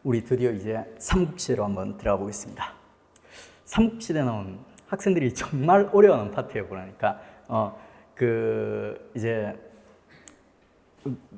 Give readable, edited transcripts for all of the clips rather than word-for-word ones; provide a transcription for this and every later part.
우리 드디어 이제 삼국시대로 한번 들어가 보겠습니다. 삼국시대는 학생들이 정말 어려워하는 파트예요. 그러니까 이제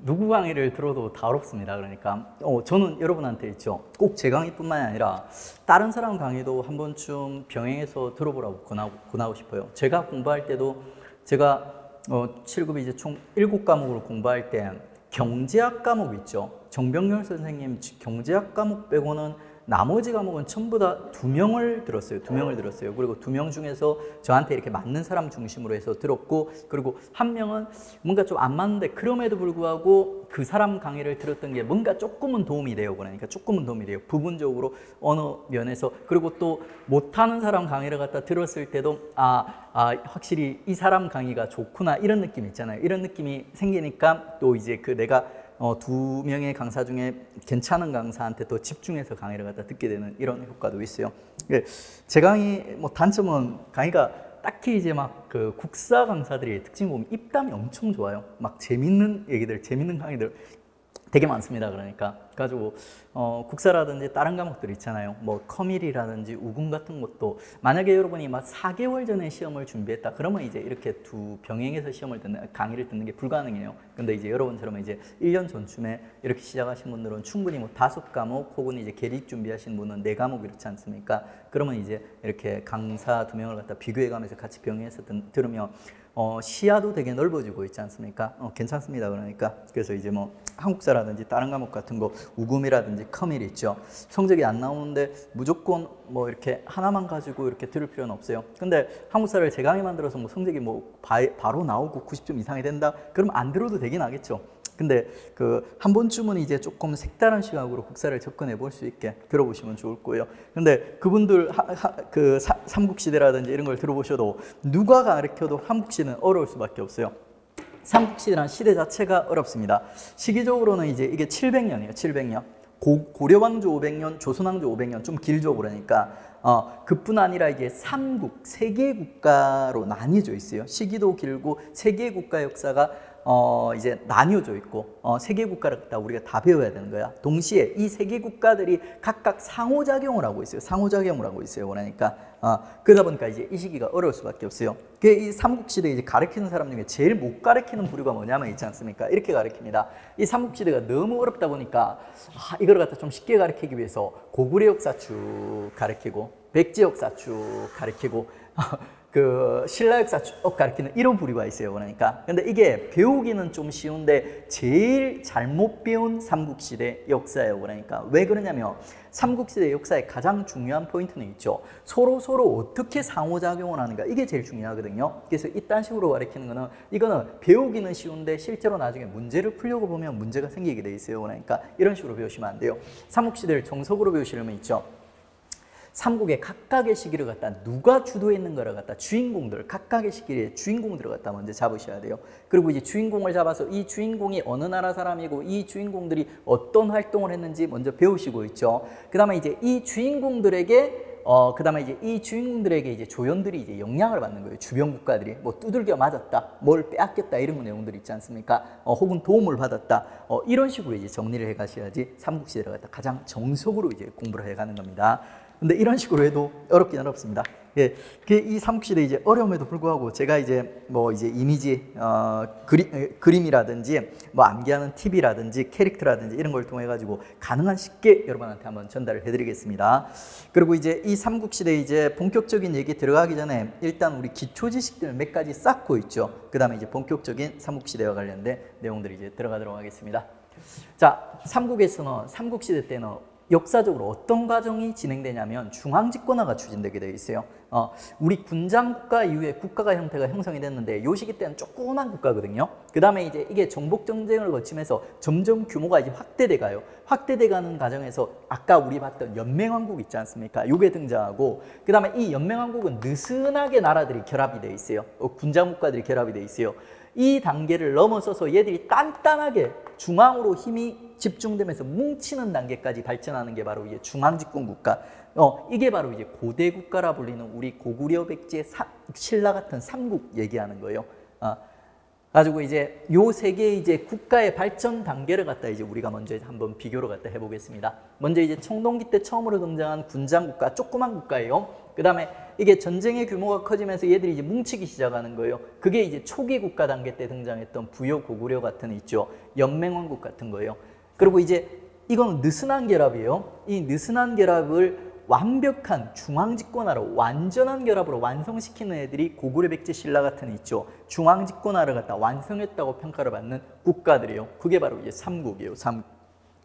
누구 강의를 들어도 다 어렵습니다. 그러니까 저는 여러분한테 있죠. 꼭 제 강의뿐만이 아니라 다른 사람 강의도 한 번쯤 병행해서 들어보라고 권하고 싶어요. 제가 공부할 때도 제가 7급에 이제 총 7과목을 공부할 때 경제학 과목 있죠. 정병렬 선생님 경제학 과목 빼고는 나머지 과목은 전부 다 2명을 들었어요. 2명을 들었어요. 그리고 2명 중에서 저한테 이렇게 맞는 사람 중심으로 해서 들었고, 그리고 한 명은 뭔가 좀 안 맞는데 그럼에도 불구하고 그 사람 강의를 들었던 게 뭔가 조금은 도움이 돼요. 그러니까 조금은 도움이 돼요. 부분적으로 어느 면에서. 그리고 또 못하는 사람 강의를 갖다 들었을 때도 확실히 이 사람 강의가 좋구나 이런 느낌 있잖아요. 이런 느낌이 생기니까 또 이제 내가 2명의 강사 중에 괜찮은 강사한테 더 집중해서 강의를 갖다 듣게 되는 이런 효과도 있어요. 제 강의 단점은 강의가 딱히 이제 그 국사 강사들이 특징 보면 입담이 엄청 좋아요. 막 재밌는 얘기들, 재밌는 강의들 되게 많습니다. 그러니까 가지고 국사라든지 다른 과목들 있잖아요. 뭐 커밀이라든지 우군 같은 것도 만약에 여러분이 막 4개월 전에 시험을 준비했다 그러면 이제 이렇게 병행해서 시험을 강의를 듣는 게 불가능해요. 근데 이제 여러분처럼 이제 1년 전쯤에 이렇게 시작하신 분들은 충분히 5과목 혹은 이제 계립 준비하신 분은 4과목 이렇지 않습니까? 그러면 이제 이렇게 강사 2명을 갖다 비교해 가면서 같이 병행해서 들으면 시야도 되게 넓어지고 있지 않습니까? 괜찮습니다. 그러니까 그래서 이제 한국사라든지 다른 과목 같은 거 우금이라든지 커밀 있죠. 성적이 안 나오는데 무조건 이렇게 하나만 가지고 이렇게 들을 필요는 없어요. 근데 한국사를 제 강의만 들어서 성적이 바로 나오고 90점 이상이 된다? 그러면 안 들어도 되긴 하겠죠. 근데 한 번쯤은 이제 조금 색다른 시각으로 국사를 접근해 볼 수 있게 들어보시면 좋을 거예요. 근데 그분들 삼국시대라든지 이런 걸 들어보셔도 누가 가르쳐도 삼국시대는 어려울 수밖에 없어요. 삼국시대란 시대 자체가 어렵습니다. 시기적으로는 이제 이게 700년이에요. 700년. 고려왕조 500년, 조선왕조 500년, 좀 길죠. 그러니까 그뿐 아니라 이게 3국, 3개의 국가로 나뉘어져 있어요. 시기도 길고 3개의 국가 역사가 이제 나뉘어져 있고 3개 국가를 갖다 우리가 다 배워야 되는 거야. 동시에 이 3개 국가들이 각각 상호작용을 하고 있어요. 상호작용을 하고 있어요. 그러니까 그러다 보니까 이제 이 시기가 어려울 수밖에 없어요. 이 삼국시대 이제 가르치는 사람 중에 제일 못 가르치는 부류가 뭐냐면 있지 않습니까? 이렇게 가르칩니다. 이 삼국시대가 너무 어렵다 보니까 이걸 갖다 좀 쉽게 가르치기 위해서 고구려 역사 쭉 가르치고 백제 역사 쭉 가르치고 신라 역사 쭉 가르치는 이런 부류가 있어요. 그러니까. 근데 이게 배우기는 좀 쉬운데 제일 잘못 배운 삼국시대 역사예요. 그러니까. 왜 그러냐면 삼국시대 역사의 가장 중요한 포인트는 있죠. 서로 어떻게 상호작용을 하는가. 이게 제일 중요하거든요. 그래서 이딴 식으로 가르치는 거는 이거는 배우기는 쉬운데 실제로 나중에 문제를 풀려고 보면 문제가 생기게 돼 있어요. 그러니까 이런 식으로 배우시면 안 돼요. 삼국시대를 정석으로 배우시려면 있죠. 삼국의 각각의 시기를 갖다 누가 주도했는가를 갖다 각각의 시기에 주인공들을 갖다 먼저 잡으셔야 돼요. 그리고 이제 주인공을 잡아서 이 주인공이 어느 나라 사람이고 이 주인공들이 어떤 활동을 했는지 먼저 배우시고 있죠. 그다음에 이제 이 주인공들에게 이제 조연들이 이제 영향을 받는 거예요. 주변 국가들이 두들겨 맞았다, 뭘 빼앗겼다 이런 내용들이 있지 않습니까? 혹은 도움을 받았다. 이런 식으로 이제 정리를 해 가셔야지 삼국시대를 갖다 가장 정석으로 이제 공부를 해 가는 겁니다. 근데 이런 식으로 해도 어렵긴 어렵습니다. 이 삼국시대 이제 어려움에도 불구하고 제가 이제 이미지, 그림이라든지 암기하는 팁이라든지 캐릭터라든지 이런 걸 통해 가지고 가능한 쉽게 여러분한테 한번 전달을 해드리겠습니다. 그리고 이제 이 삼국시대 이제 본격적인 얘기 들어가기 전에 일단 우리 기초 지식들 몇 가지 쌓고 있죠. 그 다음에 이제 본격적인 삼국시대와 관련된 내용들이 이제 들어가도록 하겠습니다. 자, 삼국시대 때는 역사적으로 어떤 과정이 진행되냐면 중앙집권화가 추진되게 되어 있어요. 우리 군장국가 이후에 국가가 형성이 됐는데 요 시기 때는 조그만 국가거든요. 그 다음에 이제 이게 정복전쟁을 거치면서 점점 규모가 이제 확대돼 가요. 확대돼 가는 과정에서 아까 우리 봤던 연맹왕국 있지 않습니까? 요게 등장하고 그 다음에 이 연맹왕국은 느슨하게 나라들이 결합이 되어 있어요. 군장국가들이 결합이 되어 있어요. 이 단계를 넘어서서 얘들이 단단하게 중앙으로 힘이 집중되면서 뭉치는 단계까지 발전하는 게 바로 이제 중앙집권국가. 이게 바로 이제 고대 국가라 불리는 우리 고구려, 백제, 신라 같은 삼국 얘기하는 거예요. 가지고 이제 요 세 개의 이제 국가의 발전 단계를 갖다 이제 우리가 먼저 한번 비교를 갖다 해보겠습니다. 먼저 이제 청동기 때 처음으로 등장한 군장 국가, 조그만 국가예요. 그 다음에 이게 전쟁의 규모가 커지면서 얘들이 이제 뭉치기 시작하는 거예요. 그게 이제 초기 국가 단계 때 등장했던 부여 고구려 같은 있죠. 연맹왕국 같은 거예요. 그리고 이제 이건 느슨한 결합이에요. 이 느슨한 결합을 완벽한 중앙집권화로 완전한 결합으로 완성시키는 애들이 고구려, 백제, 신라 같은 있죠. 중앙집권화를 갖다 완성했다고 평가를 받는 국가들이에요. 그게 바로 이제 삼국이에요.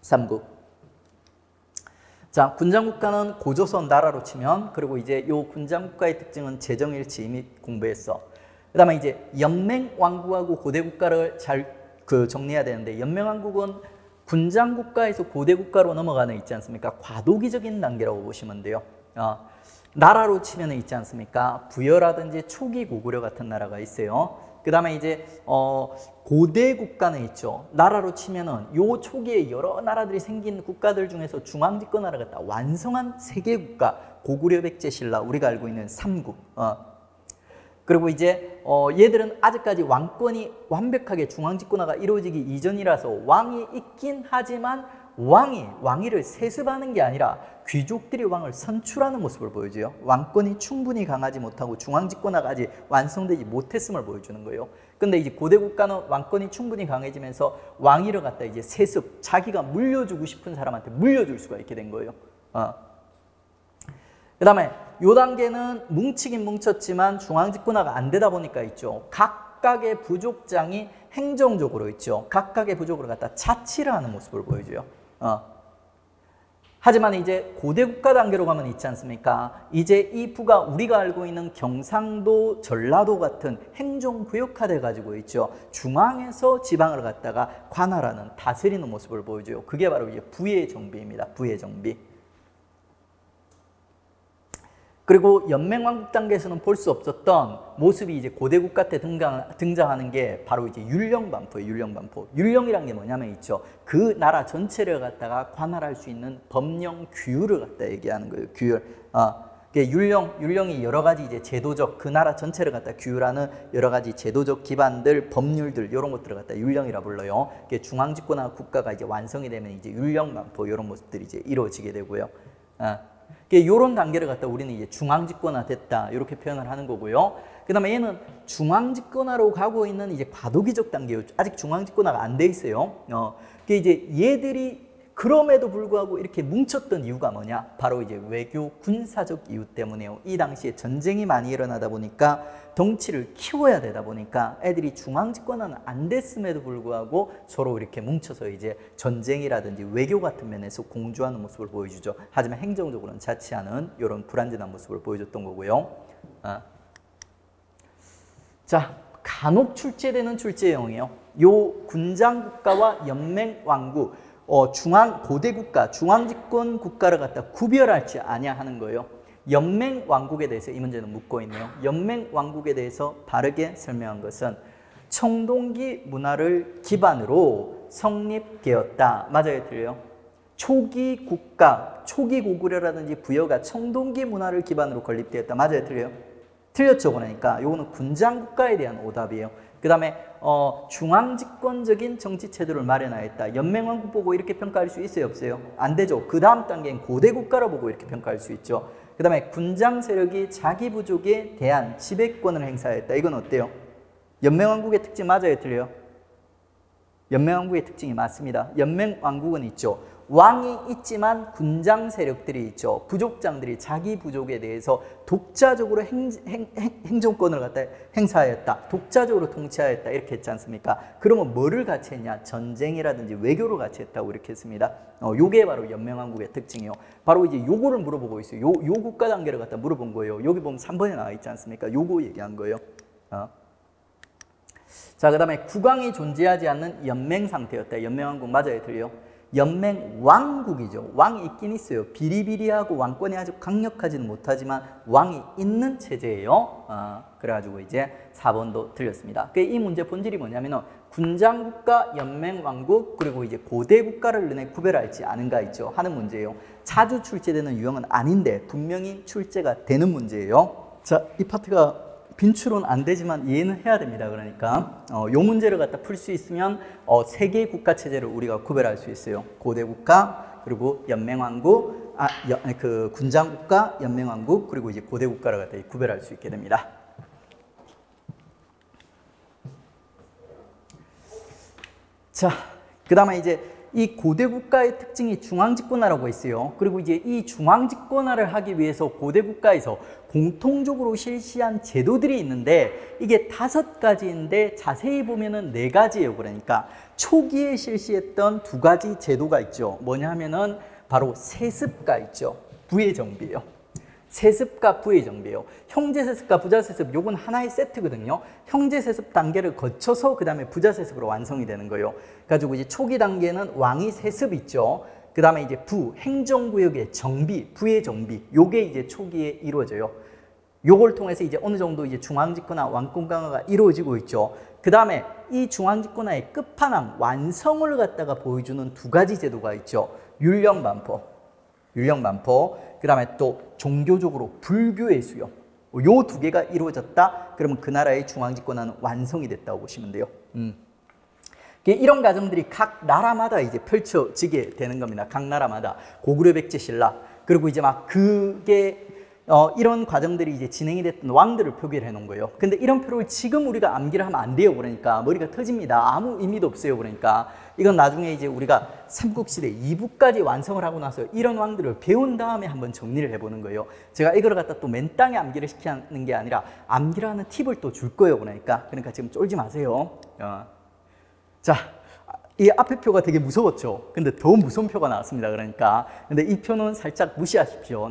삼국. 자, 군장국가는 고조선 나라로 치면, 그리고 이제 요 군장국가의 특징은 재정일치 이미 공부했어. 그 다음에 이제 연맹왕국하고 고대국가를 잘 정리해야 되는데, 연맹왕국은 군장국가에서 고대국가로 넘어가는 있지 않습니까? 과도기적인 단계라고 보시면 돼요. 나라로 치면 있지 않습니까? 부여라든지 초기 고구려 같은 나라가 있어요. 그 다음에 이제 고대국가는 있죠. 나라로 치면은 요 초기에 여러 나라들이 생긴 국가들 중에서 중앙집권화를 갖다 완성한 세계국가, 고구려, 백제, 신라, 우리가 알고 있는 삼국. 그리고 이제 얘들은 아직까지 왕권이 완벽하게 중앙집권화가 이루어지기 이전이라서 왕이 있긴 하지만 왕위를 세습하는 게 아니라 귀족들이 왕을 선출하는 모습을 보여줘요. 왕권이 충분히 강하지 못하고 중앙집권화가 아직 완성되지 못했음을 보여주는 거예요. 근데 이제 고대국가는 왕권이 충분히 강해지면서 왕위를 갖다 이제 세습, 자기가 물려주고 싶은 사람한테 물려줄 수가 있게 된 거예요. 그 다음에 요 단계는 뭉치긴 뭉쳤지만 중앙집권화가 안 되다 보니까 있죠. 각각의 부족장이 행정적으로 있죠. 각각의 부족으로 갖다 자치를 하는 모습을 보여줘요. 하지만 이제 고대국가 단계로 가면 있지 않습니까? 이제 이 부가 우리가 알고 있는 경상도, 전라도 같은 행정구역화돼 가지고 있죠. 중앙에서 지방을 갖다가 관할하는, 다스리는 모습을 보여줘요. 그게 바로 이제 부의 정비입니다. 부의 정비. 그리고 연맹왕국 단계에서는 볼 수 없었던 모습이 이제 고대국가 때 등장하는 게 바로 이제 율령반포예요. 율령반포. 율령이란 게 뭐냐면 있죠. 그 나라 전체를 갖다가 관할할 수 있는 법령 규율을 갖다 얘기하는 거예요. 규율. 율령이 여러 가지 이제 제도적, 그 나라 전체를 갖다 규율하는 여러 가지 제도적 기반들, 법률들, 이런 것들을 갖다 율령이라 불러요. 중앙집권화 국가가 이제 완성이 되면 이제 율령반포 이런 모습들이 이제 이루어지게 되고요. 이런 단계를 갖다 우리는 이제 중앙집권화 됐다 이렇게 표현을 하는 거고요. 그 다음에 얘는 중앙집권화로 가고 있는 이제 과도기적 단계예요. 아직 중앙집권화가 안 돼 있어요. 이제 얘들이 그럼에도 불구하고 이렇게 뭉쳤던 이유가 뭐냐? 바로 이제 외교 군사적 이유 때문에요. 이 당시에 전쟁이 많이 일어나다 보니까 덩치를 키워야 되다 보니까 애들이 중앙집권화는 안 됐음에도 불구하고 서로 이렇게 뭉쳐서 이제 전쟁이라든지 외교 같은 면에서 공조하는 모습을 보여주죠. 하지만 행정적으로는 자치하는 이런 불완전한 모습을 보여줬던 거고요. 자, 간혹 출제되는 출제형이에요. 요 군장국가와 연맹왕국, 고대국가, 중앙집권 국가를 갖다 구별할지 아냐 하는 거예요. 연맹왕국에 대해서 이 문제는 묻고 있네요. 연맹왕국에 대해서 바르게 설명한 것은 청동기 문화를 기반으로 성립되었다. 맞아요, 틀려요? 초기 국가, 초기 고구려라든지 부여가 청동기 문화를 기반으로 건립되었다. 맞아요, 틀려요? 틀렸죠, 그러니까. 요거는 군장국가에 대한 오답이에요. 그 다음에 중앙집권적인 정치체도를 마련하였다. 연맹왕국 보고 이렇게 평가할 수 있어요, 없어요? 안 되죠. 그 다음 단계는 고대국가로 보고 이렇게 평가할 수 있죠. 그 다음에 군장 세력이 자기 부족에 대한 지배권을 행사했다. 이건 어때요? 연맹왕국의 특징 맞아요, 틀려요? 연맹왕국의 특징이 맞습니다. 연맹왕국은 있죠. 왕이 있지만 군장 세력들이 있죠. 부족장들이 자기 부족에 대해서 독자적으로 행정권을 갖다 행사하였다. 독자적으로 통치하였다. 이렇게 했지 않습니까? 그러면 뭐를 같이 했냐? 전쟁이라든지 외교를 같이 했다고 이렇게 했습니다. 요게 바로 연맹왕국의 특징이요. 바로 이제 요거를 물어보고 있어요. 요 국가 단계를 갖다 물어본 거예요. 여기 보면 3번에 나와 있지 않습니까? 요거 얘기한 거예요. 자, 그 다음에 국왕이 존재하지 않는 연맹 상태였다. 연맹왕국 맞아요, 틀려요? 연맹왕국이죠. 왕이 있긴 있어요. 비리비리하고 왕권이 아주 강력하지는 못하지만 왕이 있는 체제예요. 그래가지고 이제 4번도 틀렸습니다. 이 문제 본질이 뭐냐면은 군장국가, 연맹왕국, 그리고 이제 고대국가를 너네 구별할지 아는가 있죠. 하는 문제예요. 자주 출제되는 유형은 아닌데 분명히 출제가 되는 문제예요. 자, 이 파트가 빈출은 안 되지만 이해는 해야 됩니다. 그러니까 요 문제를 갖다 풀 수 있으면 세 개의 국가 체제를 우리가 구별할 수 있어요. 고대 국가, 그리고 연맹왕국, 그 군장 국가, 연맹왕국, 그리고 이제 고대 국가를 갖다 구별할 수 있게 됩니다. 자, 그다음에 이제 이 고대 국가의 특징이 중앙집권화라고 있어요. 그리고 이제 이 중앙집권화를 하기 위해서 고대 국가에서 공통적으로 실시한 제도들이 있는데 이게 5가지인데 자세히 보면은 4가지예요. 그러니까 초기에 실시했던 2가지 제도가 있죠. 뭐냐 하면은 바로 세습가 있죠. 부의정비예요. 세습과 부의정비예요. 형제세습과 부자세습 요건 하나의 세트거든요. 형제세습 단계를 거쳐서 그 다음에 부자세습으로 완성이 되는 거예요. 가지고 이제 초기 단계는 왕위 세습 있죠. 그 다음에 이제 행정구역의 정비, 부의정비 요게 이제 초기에 이루어져요. 요걸 통해서 이제 어느 정도 이제 중앙집권화, 왕권 강화가 이루어지고 있죠. 그 다음에 이 중앙집권화의 끝판왕, 완성을 갖다가 보여주는 2가지 제도가 있죠. 율령반포, 그 다음에 또 종교적으로 불교의 수요. 요 2개가 이루어졌다. 그러면 그 나라의 중앙집권화는 완성이 됐다고 보시면 돼요. 이런 과정들이 각 나라마다 이제 펼쳐지게 되는 겁니다. 각 나라마다 고구려 백제 신라 그리고 이제 막 그게 이런 과정들이 이제 진행이 됐던 왕들을 표기를 해놓은 거예요. 근데 이런 표를 지금 우리가 암기를 하면 안 돼요. 그러니까 머리가 터집니다. 아무 의미도 없어요. 그러니까 이건 나중에 이제 우리가 삼국시대 2부까지 완성을 하고 나서 이런 왕들을 배운 다음에 한번 정리를 해보는 거예요. 제가 이걸 갖다 또 맨땅에 암기를 시키는 게 아니라 암기를 하는 팁을 또 줄 거예요. 그러니까 지금 쫄지 마세요. 자, 이 앞에 표가 되게 무서웠죠. 근데 더 무서운 표가 나왔습니다. 그러니까 근데 이 표는 살짝 무시하십시오.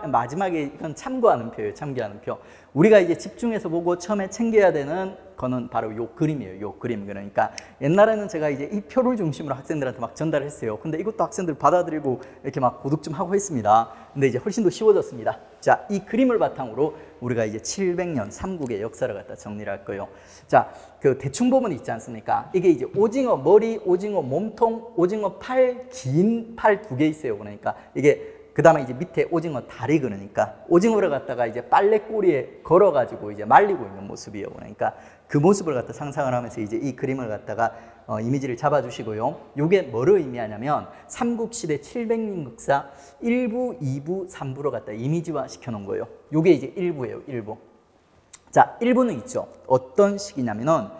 마지막에 이건 참고하는 표예요. 참고하는 표. 우리가 이제 집중해서 보고 처음에 챙겨야 되는 거는 바로 요 그림이에요. 요 그림. 그러니까 옛날에는 제가 이제 이 표를 중심으로 학생들한테 막 전달했어요. 근데 이것도 학생들 받아들이고 이렇게 막 고득 좀 하고 했습니다. 근데 이제 훨씬 더 쉬워졌습니다. 자, 이 그림을 바탕으로 우리가 이제 700년 삼국의 역사를 갖다 정리를 할 거예요. 자, 그 대충 보면 있지 않습니까? 이게 이제 오징어 머리, 오징어 몸통, 오징어 팔, 긴 팔 2개 있어요. 그러니까 이게 그 다음에 이제 밑에 오징어 다리, 그러니까 오징어를 갖다가 이제 빨래꼬리에 걸어가지고 이제 말리고 있는 모습이에요. 그러니까 그 모습을 갖다 상상을 하면서 이제 이 그림을 갖다가 이미지를 잡아주시고요. 요게 뭐를 의미하냐면 삼국시대 700년 역사 1부, 2부, 3부로 갖다 이미지화 시켜놓은 거예요. 요게 이제 1부예요. 1부. 자, 1부는 있죠. 어떤 시기냐면은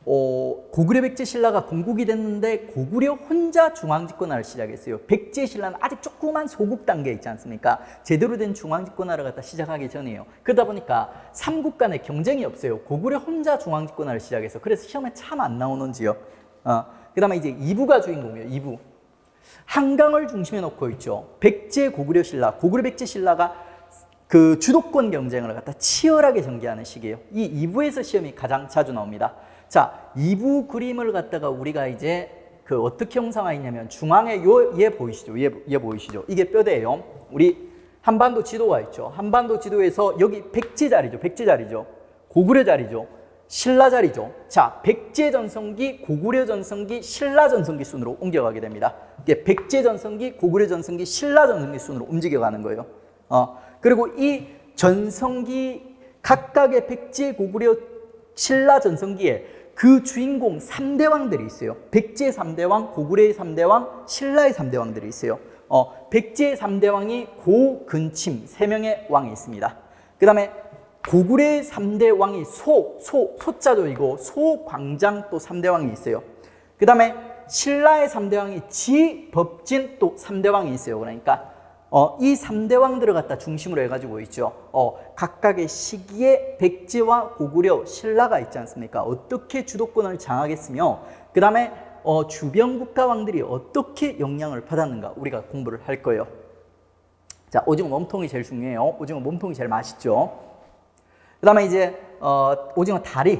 고구려 백제 신라가 건국이 됐는데 고구려 혼자 중앙집권화를 시작했어요. 백제 신라는 아직 조그만 소국 단계에 있지 않습니까? 제대로 된 중앙집권화를 갖다 시작하기 전이에요. 그러다 보니까 삼국 간의 경쟁이 없어요. 고구려 혼자 중앙집권화를 시작해서 그래서 시험에 참 안 나오는 지역. 그 다음에 이제 2부가 주인공이에요. 2부. 한강을 중심에 놓고 있죠. 백제 고구려 신라, 고구려 백제 신라가 그 주도권 경쟁을 갖다 치열하게 전개하는 시기예요. 이 2부에서 시험이 가장 자주 나옵니다. 자, 2부 그림을 갖다가 우리가 이제 그 어떻게 형상화했냐면 중앙에 얘 보이시죠? 얘 보이시죠? 이게 뼈대예요. 우리 한반도 지도가 있죠. 한반도 지도에서 여기 백제 자리죠. 백제 자리죠. 고구려 자리죠. 신라 자리죠. 자, 백제 전성기, 고구려 전성기, 신라 전성기 순으로 옮겨가게 됩니다. 이게 백제 전성기, 고구려 전성기, 신라 전성기 순으로 움직여가는 거예요. 그리고 이 전성기 각각의 백제, 고구려, 신라 전성기에 그 주인공 3대 왕들이 있어요. 백제 3대 왕, 고구려의 3대 왕, 신라의 3대 왕들이 있어요. 백제 3대 왕이 고, 근, 침 3명의 왕이 있습니다. 그 다음에 고구려의 3대 왕이 소자죠. 이거 소, 광장 또 3대 왕이 있어요. 그 다음에 신라의 3대 왕이 지, 법진 또 3대 왕이 있어요. 그러니까 이 3대 왕들을 갖다 중심으로 해가지고 있죠. 각각의 시기에 백제와 고구려, 신라가 있지 않습니까? 어떻게 주도권을 장악했으며 그 다음에 주변 국가 왕들이 어떻게 영향을 받았는가 우리가 공부를 할 거예요. 자, 오징어 몸통이 제일 중요해요. 오징어 몸통이 제일 맛있죠. 그 다음에 이제 오징어 다리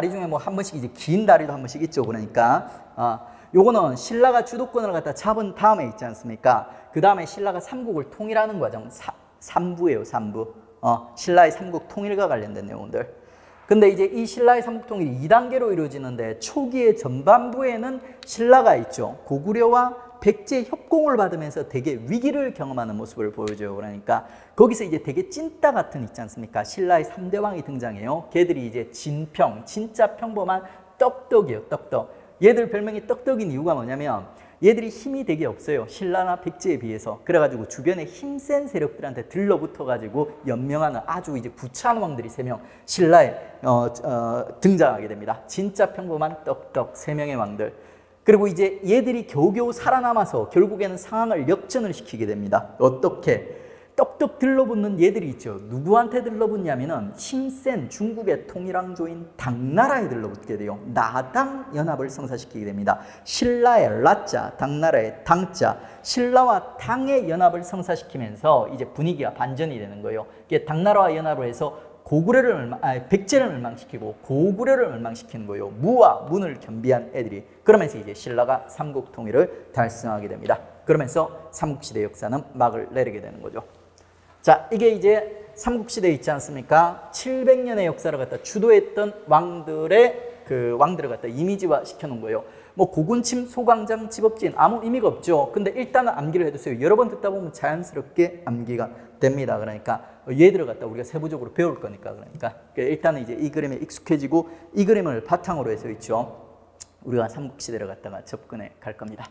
중에 뭐 한 번씩 이제 긴 다리도 한 번씩 있죠. 그러니까 요거는 신라가 주도권을 갖다 잡은 다음에 있지 않습니까? 그 다음에 신라가 삼국을 통일하는 과정 3부예요. 3부. 신라의 삼국 통일과 관련된 내용들. 근데 이제 이 신라의 삼국 통일이 2단계로 이루어지는데 초기의 전반부에는 신라가 있죠. 고구려와 백제 협공을 받으면서 되게 위기를 경험하는 모습을 보여줘요. 그러니까 거기서 이제 되게 찐따 같은 있지 않습니까? 신라의 3대 왕이 등장해요. 걔들이 이제 진평, 진짜 평범한 떡떡이에요. 떡떡. 얘들 별명이 떡떡인 이유가 뭐냐면 얘들이 힘이 되게 없어요. 신라나 백제에 비해서. 그래가지고 주변에 힘센 세력들한테 들러붙어가지고 연명하는 아주 이제 부차한 왕들이 3명 신라에 등장하게 됩니다. 진짜 평범한 떡떡 3명의 왕들. 그리고 이제 얘들이 겨우겨우 살아남아서 결국에는 상황을 역전을 시키게 됩니다. 어떻게? 떡떡 들러붙는 얘들이 있죠. 누구한테 들러붙냐면은 힘센 중국의 통일왕조인 당나라에 들러붙게 돼요. 나당 연합을 성사시키게 됩니다. 신라의 라자, 당나라의 당자, 신라와 당의 연합을 성사시키면서 이제 분위기가 반전이 되는 거예요. 이게 당나라와 연합을 해서 백제를 멸망시키고 고구려를 멸망시키는 거예요. 무와 문을 겸비한 애들이. 그러면서 이제 신라가 삼국 통일을 달성하게 됩니다. 그러면서 삼국시대 역사는 막을 내리게 되는 거죠. 자, 이게 이제 삼국시대에 있지 않습니까? 700년의 역사를 갖다 주도했던 왕들을 갖다 이미지화 시켜놓은 거예요. 뭐 고군침, 소광장, 집업진 아무 의미가 없죠. 근데 일단은 암기를 해두세요. 여러 번 듣다 보면 자연스럽게 암기가 됩니다. 그러니까 얘들을 갖다 우리가 세부적으로 배울 거니까. 그러니까 일단은 이제 이 그림에 익숙해지고 이 그림을 바탕으로 해서 있죠. 우리가 삼국시대를 갖다가 접근해 갈 겁니다.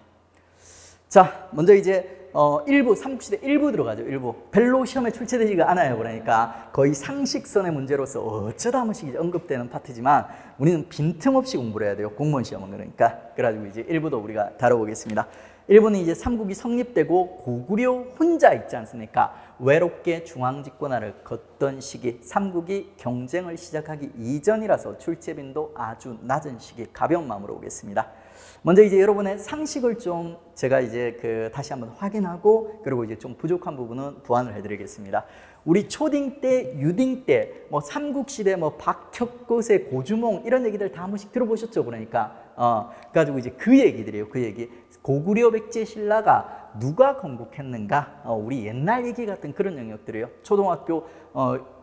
자, 먼저 이제 삼국시대 1부 들어가죠. 1부. 별로 시험에 출제되지가 않아요. 그러니까 거의 상식선의 문제로서 어쩌다 한 번씩 언급되는 파트지만 우리는 빈틈없이 공부를 해야 돼요. 공무원 시험은. 그러니까 그래가지고 이제 1부도 우리가 다뤄보겠습니다. 1부는 이제 삼국이 성립되고 고구려 혼자 있지 않습니까? 외롭게 중앙집권화를 걷던 시기, 삼국이 경쟁을 시작하기 이전이라서 출제빈도 아주 낮은 시기, 가벼운 마음으로 오겠습니다. 먼저 이제 여러분의 상식을 좀 제가 이제 다시 한번 확인하고 그리고 이제 좀 부족한 부분은 보완을 해드리겠습니다. 우리 초딩 때, 유딩 때, 뭐 삼국시대, 뭐 박혁거세, 고주몽 이런 얘기들 다 한 번씩 들어보셨죠? 그러니까 그래가지고 이제 그 얘기들이에요. 그 얘기. 고구려, 백제, 신라가 누가 건국했는가? 우리 옛날 얘기 같은 그런 영역들이에요. 초등학교,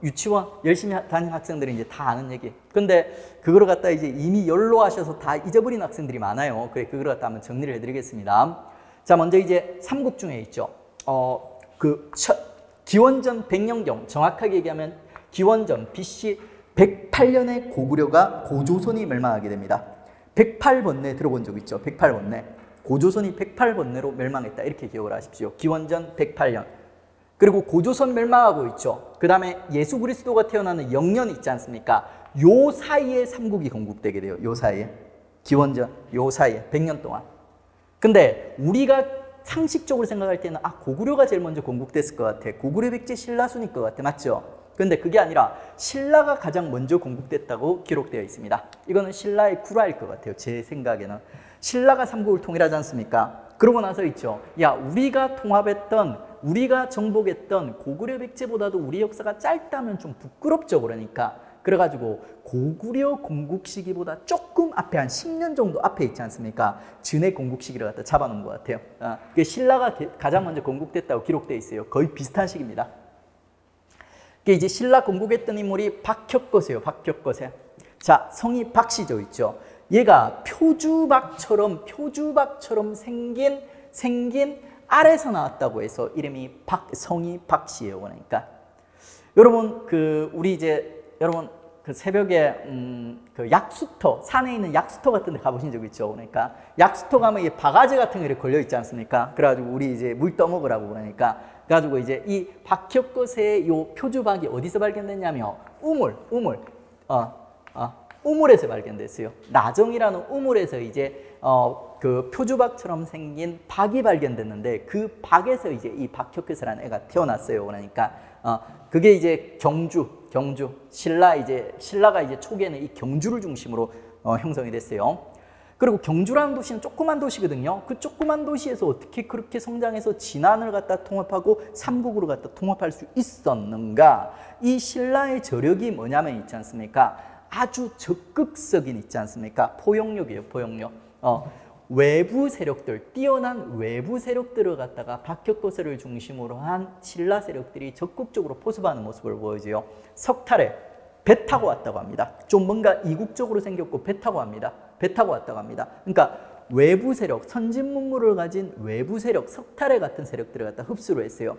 유치원 열심히 다니는 학생들이 이제 다 아는 얘기. 근데 그거를 갖다 이제 이미 연로하셔서 다 잊어버린 학생들이 많아요. 그래, 그거를 갖다 한번 정리를 해드리겠습니다. 자, 먼저 이제 삼국 중에 있죠. 기원전 100년경, 정확하게 얘기하면 기원전 BC 108년에 고구려가 고조선이 멸망하게 됩니다. 108번내 들어본 적 있죠? 108번내. 고조선이 108번내로 멸망했다. 이렇게 기억을 하십시오. 기원전 108년. 그리고 고조선 멸망하고 있죠. 그 다음에 예수 그리스도가 태어나는 영년 있지 않습니까? 요 사이에 삼국이 건국되게 돼요. 요 사이에. 기원전 요 사이에 100년 동안. 근데 우리가 상식적으로 생각할 때는 고구려가 제일 먼저 건국됐을 것 같아. 고구려, 백제, 신라 순일 것 같아. 맞죠? 근데 그게 아니라 신라가 가장 먼저 건국됐다고 기록되어 있습니다. 이거는 신라의 구라일 것 같아요. 제 생각에는. 신라가 삼국을 통일하지 않습니까? 그러고 나서 있죠. 야, 우리가 통합했던, 우리가 정복했던 고구려, 백제보다도 우리 역사가 짧다면 좀 부끄럽죠. 그러니까. 그래가지고 고구려 건국 시기보다 조금 앞에 한 10년 정도 앞에 있지 않습니까? 진해 건국 시기를 갖다 잡아놓은 것 같아요. 신라가 가장 먼저 건국됐다고 기록되어 있어요. 거의 비슷한 시기입니다. 이제 신라 건국했던 인물이 박혁거세요. 박혁거세. 자, 성이 박씨죠. 있죠. 얘가 표주박처럼 생긴 알에서 나왔다고 해서 이름이 성이 박씨예요. 그러니까 여러분 여러분 새벽에 약수터, 산에 있는 약수터 같은 데 가보신 적 있죠? 그러니까 약수터 가면 이 바가지 같은 게 걸려 있지 않습니까? 그래가지고 우리 이제 물 떠먹으라고 그러니까 그래가지고 이제 이 박혁거세의 요 표주박이 어디서 발견됐냐면 우물에서 발견됐어요. 나정이라는 우물에서 이제 그 표주박처럼 생긴 박이 발견됐는데 그 박에서 이제 이 박혁거세라는 애가 태어났어요. 그러니까 그게 이제 경주 신라가 이제 초기에는 이 경주를 중심으로 형성이 됐어요. 그리고 경주라는 도시는 조그만 도시거든요. 그 조그만 도시에서 어떻게 그렇게 성장해서 진안을 갖다 통합하고 삼국으로 갖다 통합할 수 있었는가? 이 신라의 저력이 뭐냐면 있지 않습니까? 아주 적극적인 있지 않습니까? 포용력이에요. 포용력. 외부 세력들, 뛰어난 외부 세력들을 갖다가 박혁거세를 중심으로 한 신라 세력들이 적극적으로 포섭하는 모습을 보여줘요. 석탈에 배 타고 왔다고 합니다. 좀 뭔가 이국적으로 생겼고 배 타고 왔다고 합니다. 그러니까 외부 세력, 선진문물을 가진 외부 세력, 석탈의 같은 세력들을 갖다 흡수를 했어요.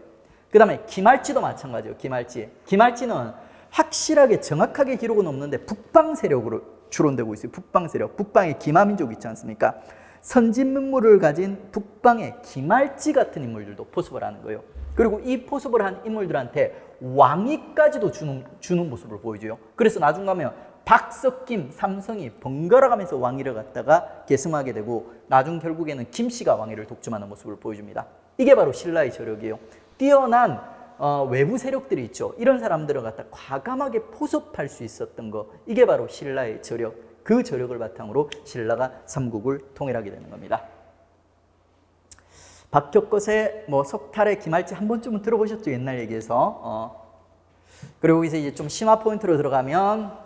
그 다음에 기말지도 마찬가지예요. 기말지는 확실하게 정확하게 기록은 없는데 북방 세력으로 추론되고 있어요. 북방 세력. 북방에 기마민족 있지 않습니까? 선진문물을 가진 북방의 기말지 같은 인물들도 포섭을 하는 거예요. 그리고 이 포섭을 한 인물들한테 왕위까지도 주는 모습을 보여줘요. 그래서 나중 가면 박석김, 삼성이 번갈아 가면서 왕위를 갖다가 계승하게 되고 나중 결국에는 김씨가 왕위를 독점하는 모습을 보여줍니다. 이게 바로 신라의 저력이에요. 뛰어난 외부 세력들이 있죠. 이런 사람들을 갖다 과감하게 포섭할 수 있었던 거, 이게 바로 신라의 저력. 그 저력을 바탕으로 신라가 삼국을 통일하게 되는 겁니다. 박혁것의 석탈의 기말지 한 번쯤은 들어보셨죠? 옛날 얘기에서. 그리고 이제 좀 심화 포인트로 들어가면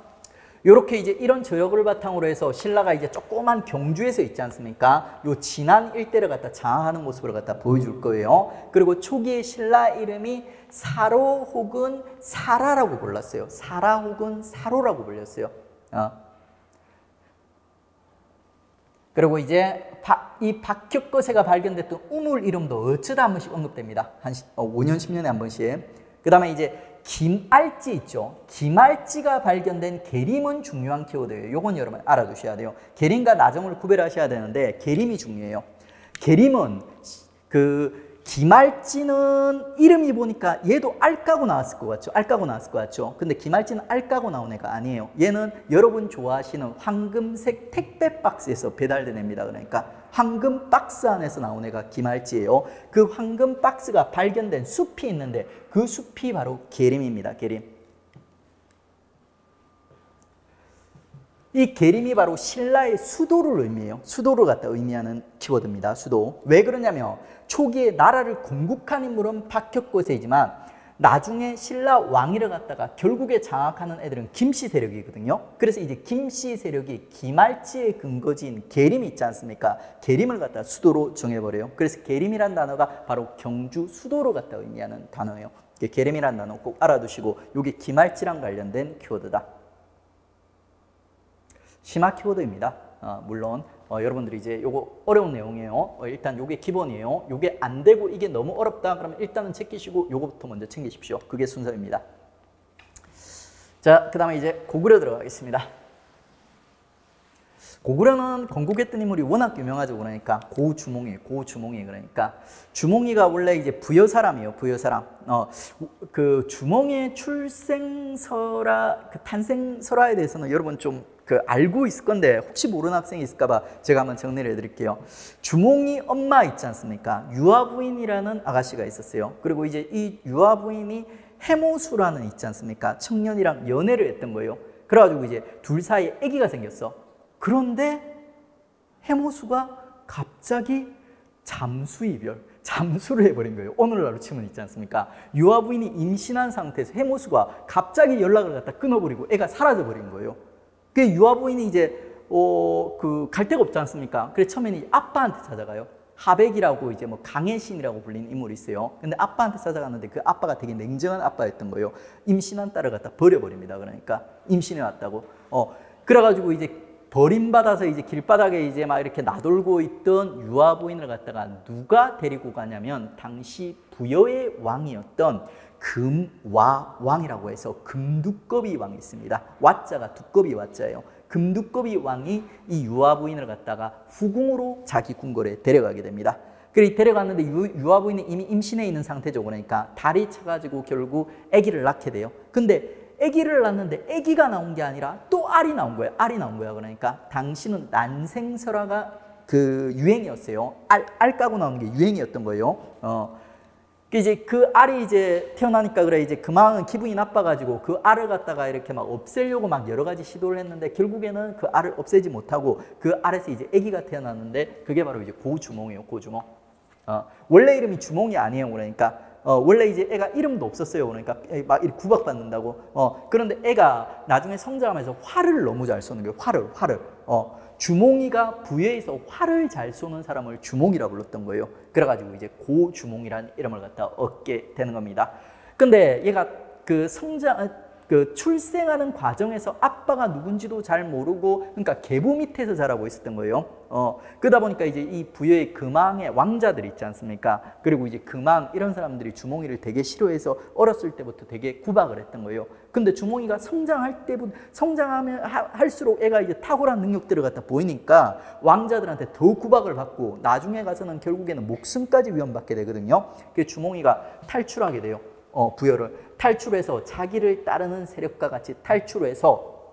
요렇게 이제 이런 저력을 바탕으로 해서 신라가 이제 조그만 경주에서 있지 않습니까? 요 진안 일대를 갖다 장악하는 모습을 갖다 보여줄 거예요. 그리고 초기에 신라 이름이 사로 혹은 사라라고 불렀어요. 사라 혹은 사로라고 불렸어요. 그리고 이제 이 박혁거세가 발견됐던 우물 이름도 어쩌다 한 번씩 언급됩니다. 한 5년, 10년에 한 번씩. 그 다음에 이제 김알지 있죠. 김알지가 발견된 계림은 중요한 키워드예요. 요건 여러분 알아두셔야 돼요. 계림과 나정을 구별하셔야 되는데 계림이 중요해요. 계림은 김알지는 이름이 보니까 얘도 알 까고 나왔을 것 같죠? 알 까고 나왔을 것 같죠? 근데 김알지는 알 까고 나온 애가 아니에요. 얘는 여러분 좋아하시는 황금색 택배 박스에서 배달된 애입니다. 그러니까 황금 박스 안에서 나온 애가 김알지예요. 그 황금 박스가 발견된 숲이 있는데 그 숲이 바로 계림입니다. 계림. 이 계림이 바로 신라의 수도를 의미해요. 수도를 갖다 의미하는 키워드입니다. 수도. 왜 그러냐면 초기에 나라를 건국한 인물은 박혁거세이지만 나중에 신라 왕위를 갖다가 결국에 장악하는 애들은 김씨 세력이거든요. 그래서 이제 김씨 세력이 기말지의 근거지인 계림이 있지 않습니까? 계림을 갖다 수도로 정해버려요. 그래서 계림이란 단어가 바로 경주 수도를 갖다 의미하는 단어예요. 계림이란 단어 꼭 알아두시고 이게 기말지랑 관련된 키워드다. 심화 키워드입니다. 물론 여러분들이 이제 요거 어려운 내용이에요. 일단 요게 기본이에요. 요게 안 되고 이게 너무 어렵다 그러면 일단은 챙기시고 요거부터 먼저 챙기십시오. 그게 순서입니다. 자, 그 다음에 이제 고구려 들어가겠습니다. 고구려는 건국했던 인물이 워낙 유명하죠. 그러니까 고주몽이 그러니까 주몽이가 원래 이제 부여사람이에요. 부여사람. 그 주몽의 출생설화, 그 탄생설화에 대해서는 여러분 좀 알고 있을 건데 혹시 모르는 학생이 있을까봐 제가 한번 정리를 해드릴게요. 주몽이 엄마 있지 않습니까? 유아부인이라는 아가씨가 있었어요. 그리고 이제 이 유아부인이 해모수라는 있지 않습니까? 청년이랑 연애를 했던 거예요. 그래가지고 이제 둘 사이에 아기가 생겼어. 그런데 해모수가 갑자기 잠수를 해버린 거예요. 오늘날로 치면 있지 않습니까? 유아부인이 임신한 상태에서 해모수가 갑자기 연락을 갖다 끊어버리고 애가 사라져버린 거예요. 그 유아부인이 이제 갈 데가 없지 않습니까? 그래서 처음에는 아빠한테 찾아가요. 하백이라고 이제 강해신이라고 불리는 인물이 있어요. 근데 아빠한테 찾아갔는데 그 아빠가 되게 냉정한 아빠였던 거예요. 임신한 딸을 갖다 버려버립니다. 그러니까 임신해 왔다고. 그래가지고 이제 버림받아서 이제 길바닥에 이제 막 이렇게 나돌고 있던 유아부인을 갖다가 누가 데리고 가냐면 당시 부여의 왕이었던 금와왕이라고 해서 금두꺼비 왕이 있습니다. 와자가 두꺼비 와자예요. 금두꺼비 왕이 이 유아부인을 갖다가 후궁으로 자기 궁궐에 데려가게 됩니다. 그리고 데려갔는데 유아부인이 이미 임신해 있는 상태죠. 그러니까 달이 차가지고 결국 아기를 낳게 돼요. 근데 아기를 낳는데 아기가 나온 게 아니라 또 알이 나온 거예요. 알이 나온 거야. 그러니까 당시는 난생설화가 그 유행이었어요. 알 까고 나오는 게 유행이었던 거예요. 이제 그 알이 이제 태어나니까 그래 이제 그만 기분이 나빠가지고 그 알을 갖다가 이렇게 막 없애려고 막 여러 가지 시도를 했는데 결국에는 그 알을 없애지 못하고 그 알에서 이제 아기가 태어났는데 그게 바로 이제 고주몽이에요. 고주몽. 원래 이름이 주몽이 아니에요. 그러니까 원래 이제 애가 이름도 없었어요. 그러니까 막 이렇게 구박받는다고. 그런데 애가 나중에 성장하면서 활을 너무 잘 쏘는 거예요. 활을. 주몽이가 부여에서 활을 잘 쏘는 사람을 주몽이라 불렀던 거예요. 그래가지고 이제 고주몽이라는 이름을 갖다 얻게 되는 겁니다. 근데 얘가 그 출생하는 과정에서 아빠가 누군지도 잘 모르고 그러니까 계보 밑에서 자라고 있었던 거예요. 그러다 보니까 이제 이 부여의 금왕의 왕자들 있지 않습니까? 그리고 이제 금왕 이런 사람들이 주몽이를 되게 싫어해서 어렸을 때부터 되게 구박을 했던 거예요. 근데 주몽이가 성장하면 할수록 애가 이제 탁월한 능력들을 갖다 보이니까 왕자들한테 더 구박을 받고 나중에 가서는 결국에는 목숨까지 위협받게 되거든요. 그 주몽이가 탈출하게 돼요. 부여를 탈출해서 자기를 따르는 세력과 같이 탈출해서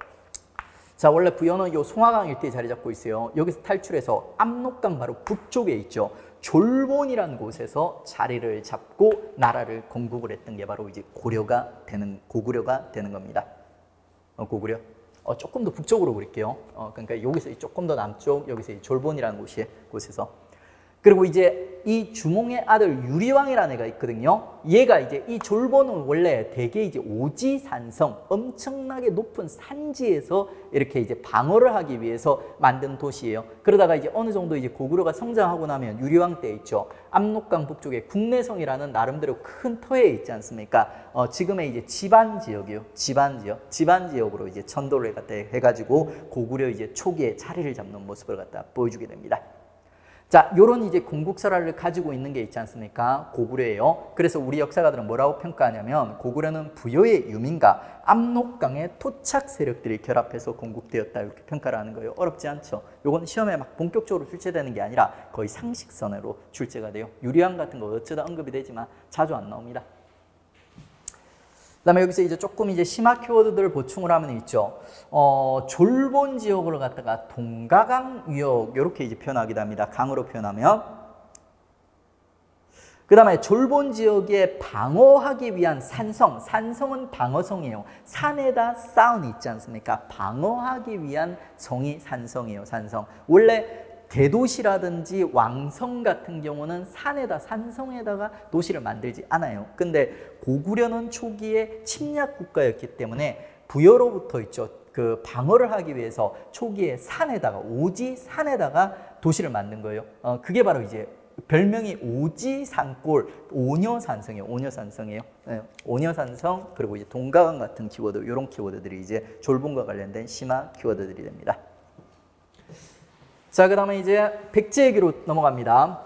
자 원래 부여는 요 송화강 일대에 자리 잡고 있어요. 여기서 탈출해서 압록강 바로 북쪽에 있죠. 졸본이라는 곳에서 자리를 잡고 나라를 건국을 했던 게 바로 이제 고구려가 되는 겁니다. 고구려. 조금 더 북쪽으로 그릴게요. 그러니까 여기서 조금 더 남쪽, 여기서 졸본이라는 곳에서. 그리고 이제 이 주몽의 아들 유리왕이라는 애가 있거든요. 얘가 이제 이 졸본은 원래 되게 이제 오지산성, 엄청나게 높은 산지에서 이렇게 이제 방어를 하기 위해서 만든 도시예요. 그러다가 이제 어느 정도 이제 고구려가 성장하고 나면 유리왕 때 있죠. 압록강 북쪽에 국내성이라는 나름대로 큰 터에 있지 않습니까? 지금의 이제 지반 지역이요. 지반 지역으로 이제 전도를 해가지고 고구려 이제 초기에 자리를 잡는 모습을 갖다 보여주게 됩니다. 자, 요런 이제 건국설화를 가지고 있는 게 있지 않습니까? 고구려예요. 그래서 우리 역사가들은 뭐라고 평가하냐면 고구려는 부여의 유민과 압록강의 토착 세력들이 결합해서 건국되었다 이렇게 평가를 하는 거예요. 어렵지 않죠? 요건 시험에 막 본격적으로 출제되는 게 아니라 거의 상식선으로 출제가 돼요. 유리왕 같은 거 어쩌다 언급이 되지만 자주 안 나옵니다. 그다음에 여기서 이제 조금 이제 심화 키워드들을 보충을 하면 있죠. 졸본 지역을 갖다가 동가강 위역 이렇게 이제 표현하기도 합니다. 강으로 표현하면. 그다음에 졸본 지역에 방어하기 위한 산성은 방어성이에요. 산에다 쌓은 있지 않습니까? 방어하기 위한 성이 산성이에요. 산성. 원래 대도시라든지 왕성 같은 경우는 산성에다가 도시를 만들지 않아요. 근데 고구려는 초기에 침략 국가였기 때문에 부여로부터 있죠. 그 방어를 하기 위해서 초기에 오지산에다가 도시를 만든 거예요. 그게 바로 이제 별명이 오지산골, 오녀산성이에요. 네, 오녀산성 그리고 이제 동가강 같은 키워드, 이런 키워드들이 이제 졸본과 관련된 심화 키워드들이 됩니다. 자, 그 다음에 이제 백제 얘기로 넘어갑니다.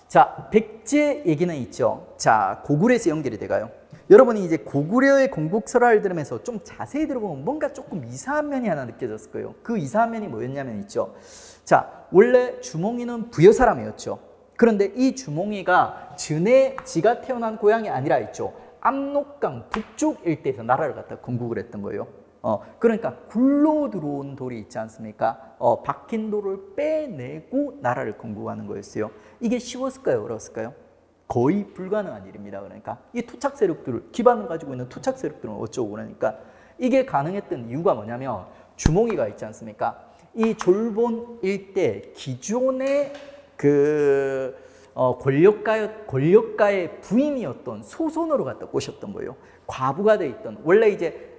자, 백제 얘기는 있죠. 자, 고구려에서 연결이 돼가요. 여러분이 이제 고구려의 건국설화를 들으면서 좀 자세히 들어보면 뭔가 조금 이상한 면이 하나 느껴졌을 거예요. 그 이상한 면이 뭐였냐면 있죠. 자, 원래 주몽이는 부여 사람이었죠. 그런데 이 주몽이가 지가 태어난 고향이 아니라 있죠. 압록강 북쪽 일대에서 나라를 갖다 건국을 했던 거예요. 그러니까 굴러 들어온 돌이 있지 않습니까? 박힌 돌을 빼내고 나라를 건국하는 거였어요. 이게 쉬웠을까요? 어려웠을까요? 거의 불가능한 일입니다. 그러니까 이 토착 세력들을 기반을 가지고 있는 토착 세력들은 어쩌고 그러니까 이게 가능했던 이유가 뭐냐면 주몽이가 있지 않습니까? 이 졸본 일대 기존의 그 권력가의 부인이었던 소손으로 갖다 꼬셨던 거예요. 과부가 돼 있던 원래 이제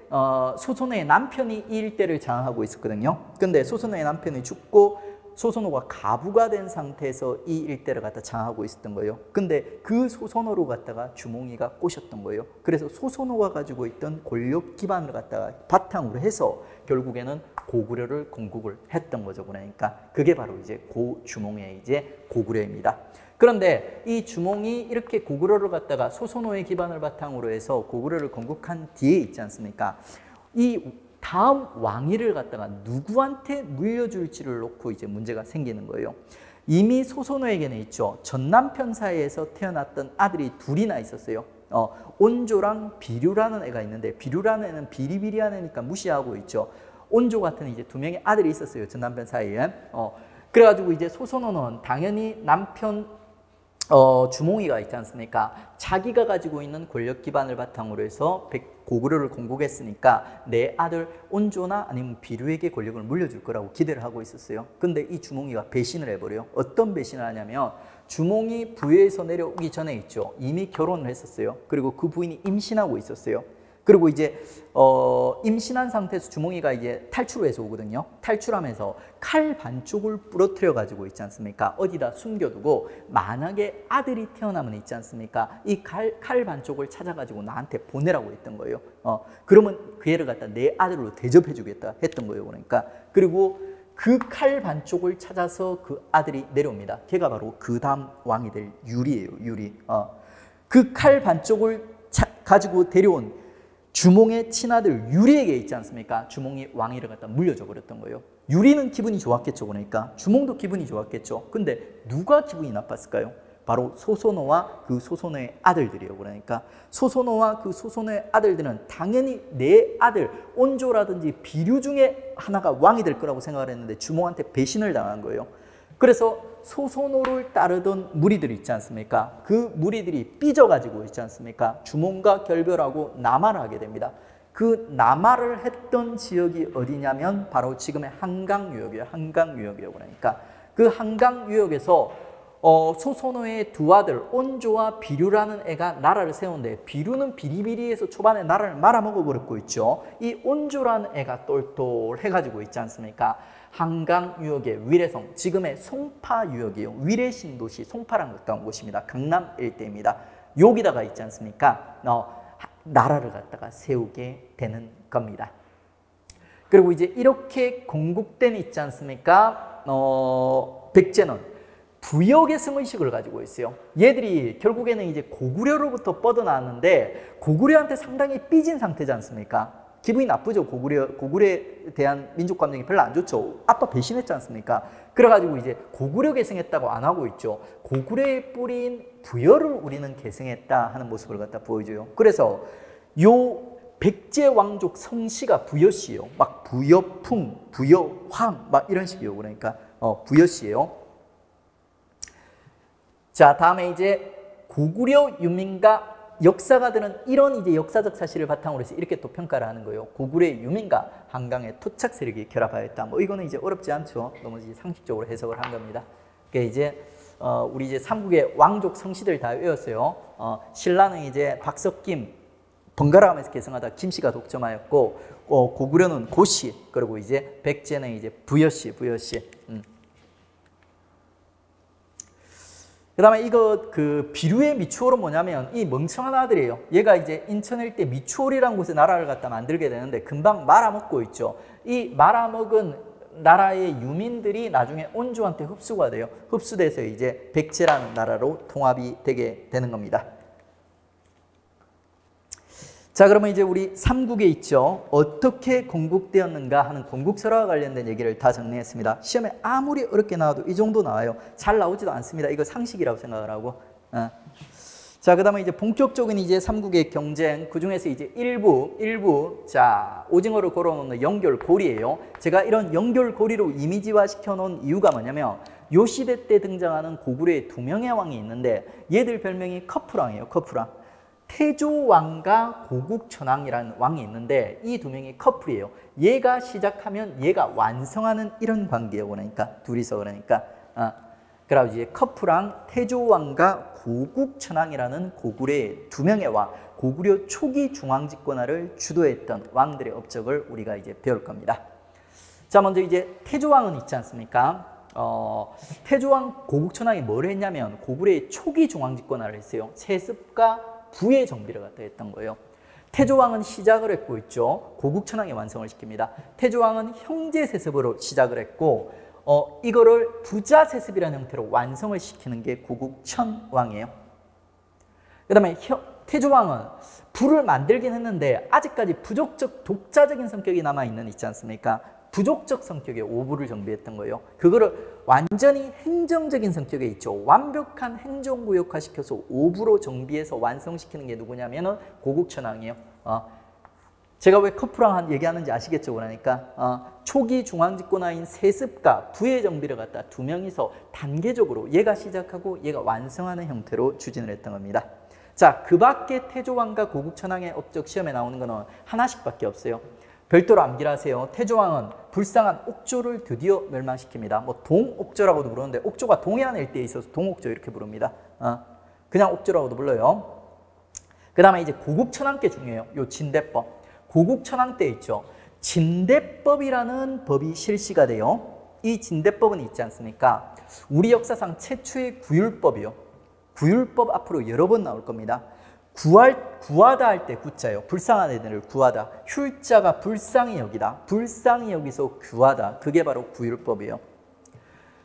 소손의 남편이 이 일대를 장악하고 있었거든요. 근데 소손의 남편이 죽고 소손호가 가부가 된 상태에서 이 일대를 갖다 장악하고 있었던 거예요. 근데 그 소손호로 갖다가 주몽이가 꼬셨던 거예요. 그래서 소손호가 가지고 있던 권력 기반을 갖다가 바탕으로 해서 결국에는 고구려를 건국을 했던 거죠. 그러니까 그게 바로 이제 고주몽의 이제 고구려입니다. 그런데 이 주몽이 이렇게 고구려를 갖다가 소손호의 기반을 바탕으로 해서 고구려를 건국한 뒤에 있지 않습니까? 이 다음 왕위를 갖다가 누구한테 물려줄지를 놓고 이제 문제가 생기는 거예요. 이미 소손호에게는 있죠. 전남편 사이에서 태어났던 아들이 둘이나 있었어요. 온조랑 비류라는 애가 있는데 비류라는 애는 비리비리한 애니까 무시하고 있죠. 온조 같은 이제 두 명의 아들이 있었어요. 전남편 사이에. 그래가지고 이제 소손호는 당연히 남편 주몽이가 있지 않습니까? 자기가 가지고 있는 권력 기반을 바탕으로 해서 고구려를 건국했으니까 내 아들 온조나 아니면 비류에게 권력을 물려줄 거라고 기대를 하고 있었어요. 근데 이 주몽이가 배신을 해버려요. 어떤 배신을 하냐면 주몽이 부여에서 내려오기 전에 있죠. 이미 결혼을 했었어요. 그리고 그 부인이 임신하고 있었어요. 그리고 이제 임신한 상태에서 주몽이가 이제 탈출을 해서 오거든요. 탈출하면서 칼 반쪽을 부러뜨려 가지고 있지 않습니까? 어디다 숨겨두고 만약에 아들이 태어나면 있지 않습니까? 이 칼 반쪽을 찾아가지고 나한테 보내라고 했던 거예요. 그러면 그 애를 갖다 내 아들로 대접해 주겠다 했던 거예요. 그러니까 그리고 그 칼 반쪽을 찾아서 그 아들이 내려옵니다. 걔가 바로 그 다음 왕이 될 유리예요. 유리. 그 칼 반쪽을 가지고 데려온 주몽의 친아들 유리에게 있지 않습니까? 주몽이 왕위를 갖다 물려줘 버렸던 거예요. 유리는 기분이 좋았겠죠. 그러니까 주몽도 기분이 좋았겠죠. 근데 누가 기분이 나빴을까요? 바로 소소노와 그 소소노의 아들들이에요. 그러니까 소소노와 그 소소노의 아들들은 당연히 내 아들 온조라든지 비류 중에 하나가 왕이 될 거라고 생각을 했는데 주몽한테 배신을 당한 거예요. 그래서 소소노를 따르던 무리들이 있지 않습니까? 그 무리들이 삐져가지고 있지 않습니까? 주몽과 결별하고 남하를 하게 됩니다. 그 남하를 했던 지역이 어디냐면 바로 지금의 한강유역이에요. 한강유역이에요. 그러니까 그 한강유역에서 소소노의 두 아들 온조와 비류라는 애가 나라를 세우는데 비류는 비리비리해서 초반에 나라를 말아먹어버렸고 있죠. 이 온조라는 애가 똘똘해가지고 있지 않습니까? 한강유역의 위례성, 지금의 송파유역이에요. 위례 신도시 송파랑 가까운 곳입니다. 강남 일대입니다. 여기다가 있지 않습니까? 나라를 갖다가 세우게 되는 겁니다. 그리고 이제 이렇게 건국된 있지 않습니까? 백제는 부역의 성의식을 가지고 있어요. 얘들이 결국에는 이제 고구려로부터 뻗어나왔는데 고구려한테 상당히 삐진 상태지 않습니까? 기분이 나쁘죠. 고구려에 대한 민족 감정이 별로 안 좋죠. 아빠 배신했지 않습니까? 그래가지고 이제 고구려 계승했다고 안 하고 있죠. 고구려에 뿌린 부여를 우리는 계승했다 하는 모습을 갖다 보여줘요. 그래서 요 백제 왕족 성씨가 부여씨예요. 막 부여풍, 부여황 막 이런 식이에요. 그러니까 부여씨예요. 자, 다음에 이제 고구려 유민과 역사가들은 이런 이제 역사적 사실을 바탕으로 해서 이렇게 또 평가를 하는 거예요. 고구려의 유민과 한강의 토착 세력이 결합하였다. 뭐 이거는 이제 어렵지 않죠. 너무 이제 상식적으로 해석을 한 겁니다. 그러니까 이제 우리 이제 삼국의 왕족 성씨들 다 외웠어요. 신라는 이제 박석김 번갈아가면서 계승하다 김씨가 독점하였고, 고구려는 고씨, 그리고 이제 백제는 이제 부여씨. 그 다음에 이거 그 비류의 미추홀은 뭐냐면 이 멍청한 아들이에요. 얘가 이제 인천 일대 미추홀이라는 곳에 나라를 갖다 만들게 되는데 금방 말아먹고 있죠. 이 말아먹은 나라의 유민들이 나중에 온조한테 흡수가 돼요. 흡수돼서 이제 백제라는 나라로 통합이 되게 되는 겁니다. 자, 그러면 이제 우리 삼국에 있죠. 어떻게 건국되었는가 하는 건국설화와 관련된 얘기를 다 정리했습니다. 시험에 아무리 어렵게 나와도 이 정도 나와요. 잘 나오지도 않습니다. 이거 상식이라고 생각을 하고. 자, 그 다음에 이제 본격적인 이제 삼국의 경쟁, 그 중에서 이제 일부, 자, 오징어를 걸어놓는 연결고리예요. 제가 이런 연결고리로 이미지화 시켜놓은 이유가 뭐냐면 요 시대 때 등장하는 고구려의 두 명의 왕이 있는데 얘들 별명이 커플왕이에요. 커플왕. 태조왕과 고국천왕이라는 왕이 있는데 이 두 명이 커플이에요. 얘가 시작하면 얘가 완성하는 이런 관계예요. 그러니까 둘이서 그래서 이제 커플왕 태조왕과 고국천왕이라는 고구려의 두 명의 왕, 고구려 초기 중앙집권화를 주도했던 왕들의 업적을 우리가 이제 배울 겁니다. 자, 먼저 이제 태조왕은 있지 않습니까? 태조왕 고국천왕이 뭘 했냐면 고구려의 초기 중앙집권화를 했어요. 세습과 부의 정비를 갖다 했던 거예요. 태조왕은 시작을 했고 있죠. 고국천왕이 완성을 시킵니다. 태조왕은 형제세습으로 시작을 했고 이거를 부자세습이라는 형태로 완성을 시키는 게 고국천왕이에요. 그 다음에 태조왕은 부를 만들긴 했는데 아직까지 부족적 독자적인 성격이 남아있는 있지 않습니까? 부족적 성격의 오부를 정비했던 거예요. 그거를 완전히 행정적인 성격에 있죠. 완벽한 행정구역화 시켜서 오부로 정비해서 완성시키는 게 누구냐면은 고국천왕이에요. 제가 왜 커플왕 얘기하는지 아시겠죠? 그러니까 초기 중앙집권화인 세습과 부의 정비를 갖다 두 명이서 단계적으로 얘가 시작하고 얘가 완성하는 형태로 추진을 했던 겁니다. 자, 그 밖에 태조왕과 고국천왕의 업적 시험에 나오는 거는 하나씩밖에 없어요. 별도로 암기를 하세요. 태조왕은 불쌍한 옥조를 드디어 멸망시킵니다. 뭐 동옥조라고도 부르는데 옥조가 동해안 일대에 있어서 동옥조 이렇게 부릅니다. 그냥 옥조라고도 불러요. 그 다음에 이제 고국천왕때 중요해요. 요 진대법. 고국천왕때 있죠. 진대법이라는 법이 실시가 돼요. 이 진대법은 있지 않습니까? 우리 역사상 최초의 구율법이요. 구율법 앞으로 여러 번 나올 겁니다. 구하다 할 때 구자요. 불쌍한 애들을 구하다. 흉자가 불쌍히 여기다. 불쌍히 여기서 구하다. 그게 바로 구율법이에요.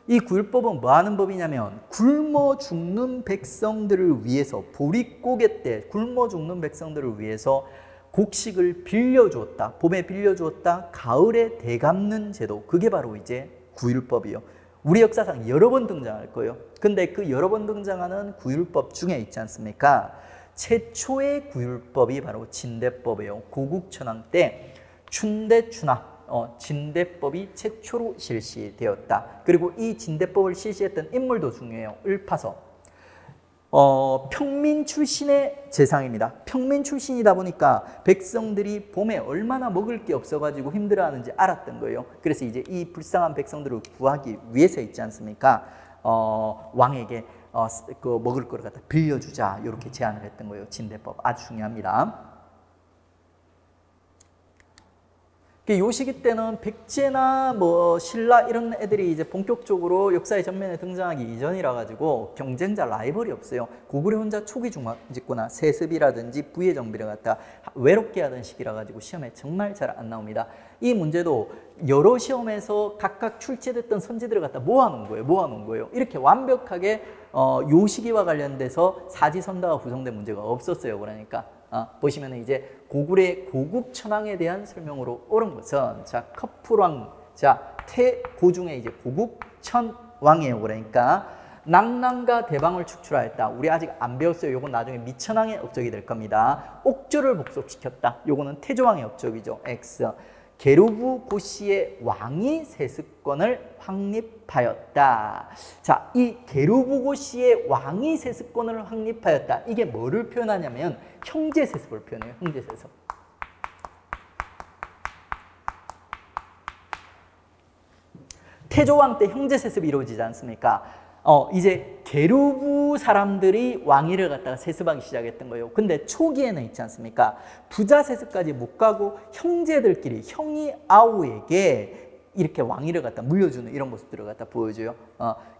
이 구율법은 뭐 하는 법이냐면 굶어 죽는 백성들을 위해서 보릿고개 때 굶어 죽는 백성들을 위해서 곡식을 빌려주었다. 봄에 빌려주었다. 가을에 되갚는 제도. 그게 바로 이제 구율법이에요. 우리 역사상 여러 번 등장할 거예요. 근데 그 여러 번 등장하는 구율법 중에 있지 않습니까? 최초의 구율법이 바로 진대법이에요. 고국천왕 때 춘대춘하 진대법이 최초로 실시되었다. 그리고 이 진대법을 실시했던 인물도 중요해요. 을파서. 평민 출신의 재상입니다. 평민 출신이다 보니까 백성들이 봄에 얼마나 먹을 게 없어가지고 힘들어하는지 알았던 거예요. 그래서 이제 이 불쌍한 백성들을 구하기 위해서 있지 않습니까? 왕에게 그 먹을 거를 갖다 빌려주자 이렇게 제안을 했던 거예요. 진대법 아주 중요합니다. 요 시기 때는 백제나 뭐 신라 이런 애들이 이제 본격적으로 역사의 전면에 등장하기 이전이라 가지고 경쟁자 라이벌이 없어요. 고구려 혼자 초기 중앙집권화 세습이라든지 부의 정비를 갖다 외롭게 하던 시기라 가지고 시험에 정말 잘 안 나옵니다. 이 문제도 여러 시험에서 각각 출제됐던 선지들을 갖다 모아놓은 거예요. 이렇게 완벽하게 요 시기와 관련돼서 사지선다가 구성된 문제가 없었어요. 그러니까 보시면 이제 고구려의 고국천왕에 대한 설명으로 옳은 것은 자 커플왕, 자 태고 중에 이제 고국천왕이에요. 그러니까 낭랑과 대방을 축출하였다. 우리 아직 안 배웠어요. 요건 나중에 미천왕의 업적이 될 겁니다. 옥조를 복속시켰다. 요거는 태조왕의 업적이죠. X. 게르부 고씨의 왕이 세습권을 확립하였다. 자, 이 게르부 고씨의 왕이 세습권을 확립하였다. 이게 뭐를 표현하냐면 형제 세습을 표현해요. 형제 세습. 태조왕 때 형제 세습이 이루어지지 않습니까? 이제 게르부 사람들이 왕위를 갖다가 세습하기 시작했던 거예요. 근데 초기에는 있지 않습니까? 부자 세습까지 못 가고 형제들끼리 형이 아우에게 이렇게 왕위를 갖다 물려주는 이런 모습들을 갖다 보여줘요.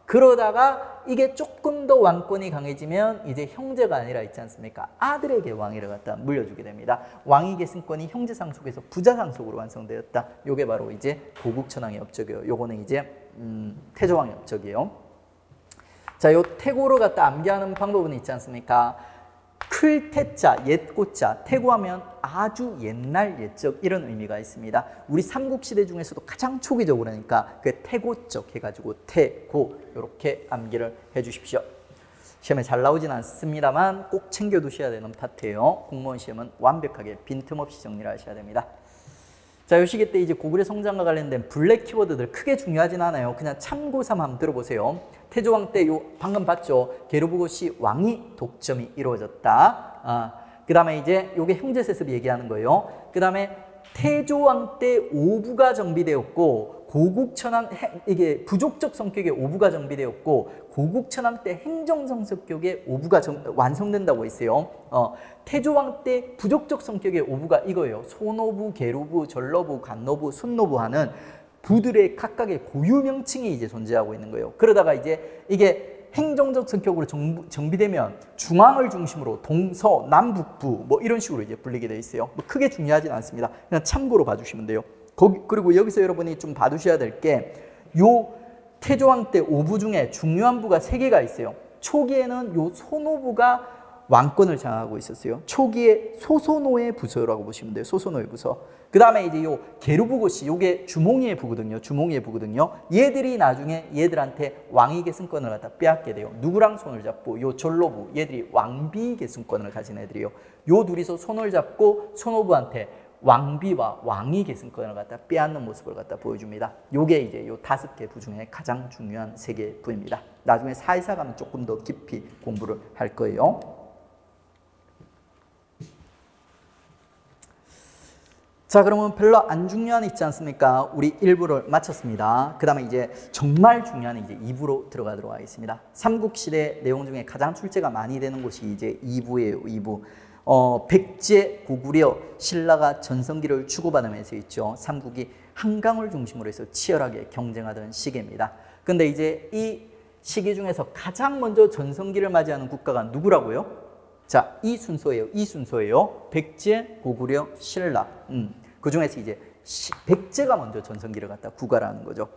그러다가 이게 조금 더 왕권이 강해지면 이제 형제가 아니라 있지 않습니까? 아들에게 왕위를 갖다 물려주게 됩니다. 왕위 계승권이 형제 상속에서 부자 상속으로 완성되었다. 요게 바로 이제 고국천왕의 업적이에요. 요거는 이제 태조왕의 업적이에요. 자, 요 태고를 갖다 암기하는 방법은 있지 않습니까? 클 태자, 옛고자, 태고하면 아주 옛날 옛적 이런 의미가 있습니다. 우리 삼국시대 중에서도 가장 초기적으로 그러니까 그 태고적 해가지고 태고 이렇게 암기를 해주십시오. 시험에 잘 나오진 않습니다만 꼭 챙겨두셔야 되는 파트예요. 공무원 시험은 완벽하게 빈틈없이 정리를 하셔야 됩니다. 자, 요 시기 때 이제 고구려 성장과 관련된 블랙 키워드들 크게 중요하진 않아요. 그냥 참고 삼아 한번 들어보세요. 태조왕 때 요 방금 봤죠? 게르부고씨 왕위 독점이 이루어졌다. 그 다음에 이제 요게 형제 세습이 얘기하는 거예요. 그 다음에 태조왕 때 오부가 정비되었고 고국천왕 이게 부족적 성격의 오부가 정비되었고 고국천왕 때 행정성 성격의 오부가 완성된다고 했어요. 태조왕 때 부족적 성격의 오부가 이거예요. 소노부, 계루부, 전러부, 간노부, 순노부 하는 부들의 각각의 고유 명칭이 이제 존재하고 있는 거예요. 그러다가 이제 이게 행정적 성격으로 정비되면 중앙을 중심으로 동서, 남북부 뭐 이런 식으로 이제 불리게 돼 있어요. 뭐 크게 중요하진 않습니다. 그냥 참고로 봐주시면 돼요. 그리고 여기서 여러분이 좀 봐두셔야 될 게 요 태조왕 때 오부 중에 중요한 부가 3개가 있어요. 초기에는 요 소노부가 왕권을 장악하고 있었어요. 초기에 소소노의 부서라고 보시면 돼요. 소소노의 부서. 그 다음에 이제 요 게르부고씨, 요게 주몽이의 부거든요. 주몽이의 부거든요. 얘들이 나중에 얘들한테 왕위 계승권을 갖다 빼앗게 돼요. 누구랑 손을 잡고 요 전로부, 얘들이 왕비 계승권을 가진 애들이에요. 요 둘이서 손을 잡고 소노부한테 왕비와 왕위 계승권을 갖다 빼앗는 모습을 갖다 보여줍니다. 요게 이제 요 5개 부 중에 가장 중요한 3개 부입니다. 나중에 사회사 가면 조금 더 깊이 공부를 할 거예요. 자, 그러면 별로 안 중요한 있지 않습니까? 우리 1부를 마쳤습니다. 그 다음에 이제 정말 중요한 이제 2부로 들어가도록 하겠습니다. 삼국시대 내용 중에 가장 출제가 많이 되는 곳이 이제 2부예요. 2부. 백제, 고구려, 신라가 전성기를 주고받으면서 있죠. 삼국이 한강을 중심으로 해서 치열하게 경쟁하던 시기입니다. 근데 이제 이 시기 중에서 가장 먼저 전성기를 맞이하는 국가가 누구라고요? 자, 이 순서예요. 이 순서예요. 백제, 고구려, 신라. 그 중에서 이제 백제가 먼저 전성기를 갖다 구가라는 거죠.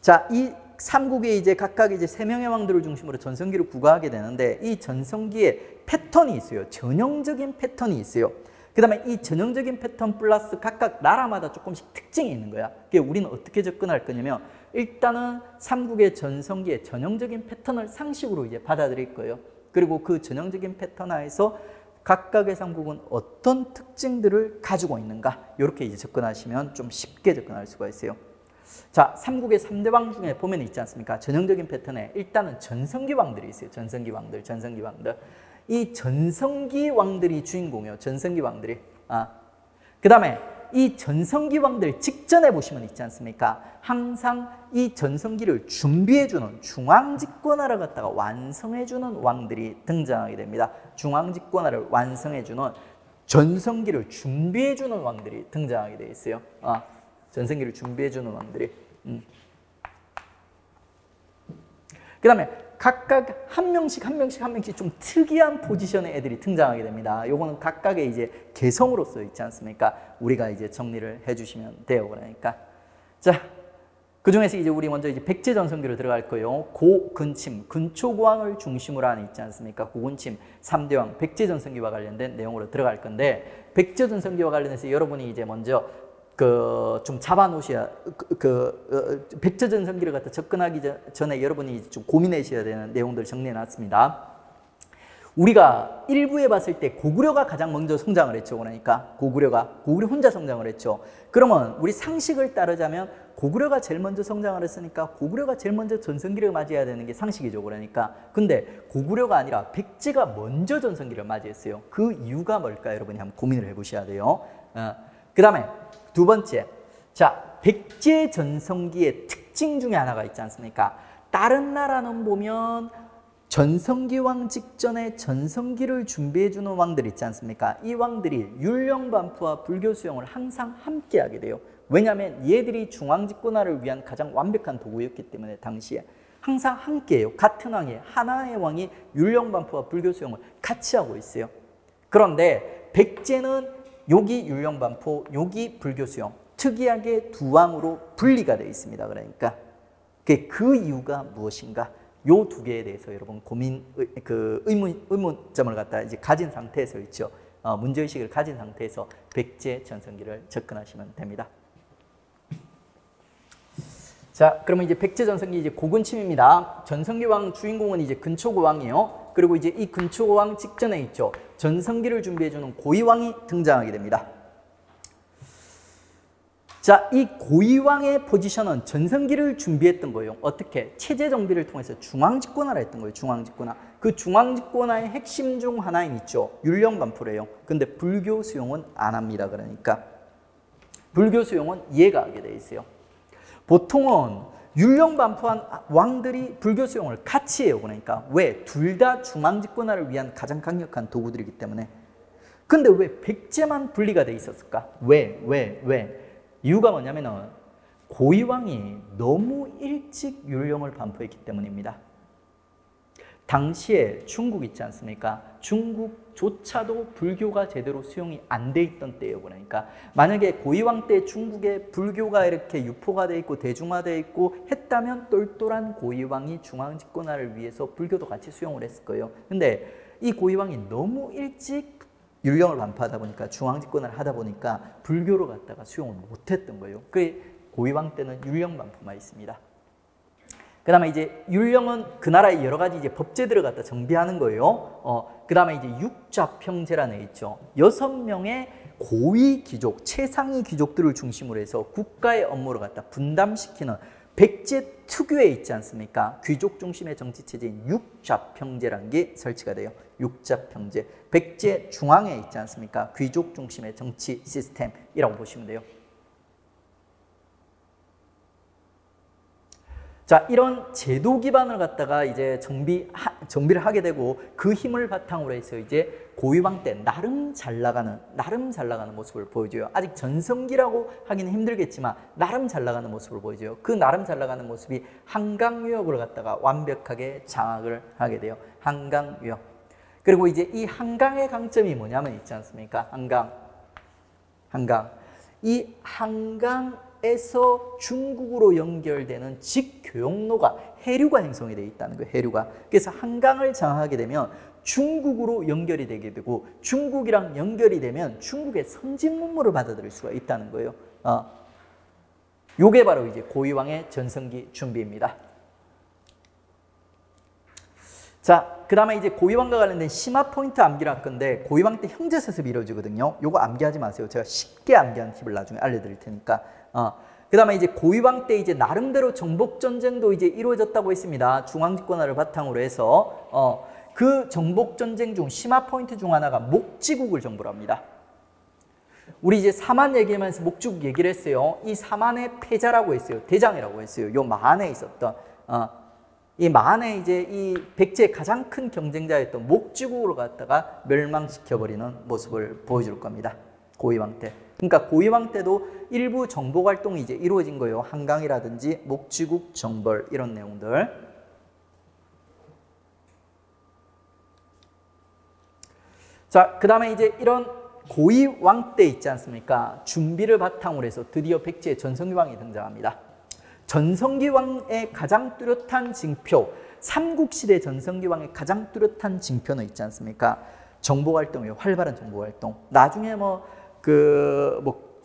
자, 이 삼국에 이제 각각 이제 3명의 왕들을 중심으로 전성기를 구가하게 되는데 이 전성기에 패턴이 있어요. 전형적인 패턴이 있어요. 그 다음에 이 전형적인 패턴 플러스 각각 나라마다 조금씩 특징이 있는 거야. 그게 우리는 어떻게 접근할 거냐면 일단은 삼국의 전성기의 전형적인 패턴을 상식으로 이제 받아들일 거예요. 그리고 그 전형적인 패턴 하에서 각각의 삼국은 어떤 특징들을 가지고 있는가 이렇게 이제 접근하시면 좀 쉽게 접근할 수가 있어요. 자, 삼국의 3대 왕 중에 보면 있지 않습니까? 전형적인 패턴에 일단은 전성기 왕들이 있어요. 전성기 왕들. 이 전성기 왕들이 주인공이에요. 전성기 왕들이. 그 다음에 이 전성기 왕들 직전에 보시면 있지 않습니까? 항상 이 전성기를 준비해주는 중앙집권화를 갖다가 완성해주는 왕들이 등장하게 됩니다. 중앙집권화를 완성해주는 전성기를 준비해주는 왕들이 등장하게 되어 있어요. 전성기를 준비해주는 왕들이. 그 다음에 각각 한 명씩 좀 특이한 포지션의 애들이 등장하게 됩니다. 요거는 각각의 이제 개성으로서 있지 않습니까? 우리가 이제 정리를 해주시면 돼요. 그러니까. 자, 그 중에서 이제 우리 먼저 이제 백제 전성기로 들어갈 거예요. 고근침, 근초고왕을 중심으로 하는 있지 않습니까? 고근침, 3대 왕, 백제 전성기와 관련된 내용으로 들어갈 건데, 백제 전성기와 관련해서 여러분이 이제 먼저 좀 잡아놓으셔야, 백제 전성기를 갖다 접근하기 전에 여러분이 좀 고민하셔야 되는 내용들을 정리해 놨습니다. 우리가 1부에 봤을 때 고구려가 가장 먼저 성장을 했죠. 그러니까 고구려 혼자 성장을 했죠. 그러면 우리 상식을 따르자면 고구려가 제일 먼저 성장을 했으니까 고구려가 제일 먼저 전성기를 맞이해야 되는 게 상식이죠. 그러니까. 근데 고구려가 아니라 백제가 먼저 전성기를 맞이했어요. 그 이유가 뭘까? 여러분이 한번 고민을 해보셔야 돼요. 그 다음에 두 번째, 자, 백제 전성기의 특징 중에 하나가 있지 않습니까? 다른 나라는 보면 전성기왕 직전에 전성기를 준비해주는 왕들 있지 않습니까? 이 왕들이 율령반포와 불교 수용을 항상 함께 하게 돼요. 왜냐하면 얘들이 중앙집권화를 위한 가장 완벽한 도구였기 때문에 당시에 항상 함께해요. 같은 왕이, 하나의 왕이 율령반포와 불교 수용을 같이 하고 있어요. 그런데 백제는 여기 율령반포, 여기 불교수용, 특이하게 두 왕으로 분리가 되어 있습니다. 그러니까 그 이유가 무엇인가? 요 두 개에 대해서 여러분 의문점을 갖다 이제 가진 상태에서 있죠. 문제의식을 가진 상태에서 백제 전성기를 접근하시면 됩니다. 자, 그러면 이제 백제 전성기 이제 고근침입니다. 전성기 왕 주인공은 이제 근초고왕이에요. 그리고 이제 이 근초고왕 직전에 있죠. 전성기를 준비해주는 고이왕이 등장하게 됩니다. 자, 이 고이왕의 포지션은 전성기를 준비했던 거예요. 어떻게? 체제 정비를 통해서 중앙집권화를 했던 거예요. 중앙집권화. 그 중앙집권화의 핵심 중 하나인 있죠. 율령반포래요. 근데 불교 수용은 안 합니다. 그러니까 불교 수용은 얘가 하게 돼 있어요. 보통은 율령반포한 왕들이 불교 수용을 같이 해요. 그러니까 왜? 둘 다 중앙집권화를 위한 가장 강력한 도구들이기 때문에. 근데 왜 백제만 분리가 돼 있었을까? 왜? 이유가 뭐냐면은 고이왕이 너무 일찍 율령을 반포했기 때문입니다. 당시에 중국 있지 않습니까? 중국조차도 불교가 제대로 수용이 안 돼 있던 때예요. 그러니까 만약에 고이왕 때 중국에 불교가 이렇게 유포가 돼 있고 대중화돼 있고 했다면 똘똘한 고이왕이 중앙집권화를 위해서 불교도 같이 수용을 했을 거예요. 근데 이 고이왕이 너무 일찍 율령을 반포하다 보니까 중앙집권화를 하다 보니까 불교를 갖다가 수용을 못했던 거예요. 그 고이왕 때는 율령 반포만 있습니다. 그 다음에 이제 율령은 그 나라의 여러 가지 이제 법제들을 갖다 정비하는 거예요. 그 다음에 이제 육좌평제라는 애 있죠. 6명의 고위 귀족, 최상위 귀족들을 중심으로 해서 국가의 업무를 갖다 분담시키는 백제 특유에 있지 않습니까? 귀족 중심의 정치 체제인 육좌평제라는 게 설치가 돼요. 육자평제. 백제 중앙에 있지 않습니까? 귀족 중심의 정치 시스템이라고 보시면 돼요. 자, 이런 제도 기반을 갖다가 이제 정비를 하게 되고 그 힘을 바탕으로 해서 이제 고위왕 때 나름 잘 나가는 모습을 보여줘요. 아직 전성기라고 하기는 힘들겠지만 나름 잘 나가는 모습을 보여줘요. 그 나름 잘 나가는 모습이 한강유역을 갖다가 완벽하게 장악을 하게 돼요. 한강유역. 그리고 이제 이 한강의 강점이 뭐냐면 있지 않습니까? 한강. 이 한강에서 중국으로 연결되는 직교역로가 해류가 형성이 되어 있다는 거예요. 해류가. 그래서 한강을 장악하게 되면 중국으로 연결이 되게 되고 중국이랑 연결이 되면 중국의 선진 문물을 받아들일 수가 있다는 거예요. 요게 바로 이제 고위왕의 전성기 준비입니다. 자, 그 다음에 이제 고위왕과 관련된 심화 포인트 암기를 할 건데 고위왕 때 형제세습이 이루어지거든요. 요거 암기하지 마세요. 제가 쉽게 암기하는 팁을 나중에 알려드릴 테니까. 그 다음에 이제 고위왕 때 이제 나름대로 정복전쟁도 이제 이루어졌다고 했습니다. 중앙집권화를 바탕으로 해서 그 정복전쟁 중 심화 포인트 중 하나가 목지국을 정보를 합니다. 우리 이제 사만 얘기하면서 목지국 얘기를 했어요. 이 사만의 패자라고 했어요. 대장이라고 했어요. 요 마한에 있었던 이 마한에 이제 이 백제의 가장 큰 경쟁자였던 목지국으로 갖다가 멸망시켜버리는 모습을 보여줄 겁니다. 고위왕 때. 그러니까 고위왕 때도 일부 정복 활동이 이제 이루어진 거예요. 한강이라든지 목지국 정벌 이런 내용들. 자, 그 다음에 이제 이런 고위왕 때 있지 않습니까? 준비를 바탕으로 해서 드디어 백제의 전성기왕이 등장합니다. 전성기왕의 가장 뚜렷한 징표, 삼국시대 전성기왕의 가장 뚜렷한 징표는 있지 않습니까? 정보활동이에요. 활발한 정보활동. 나중에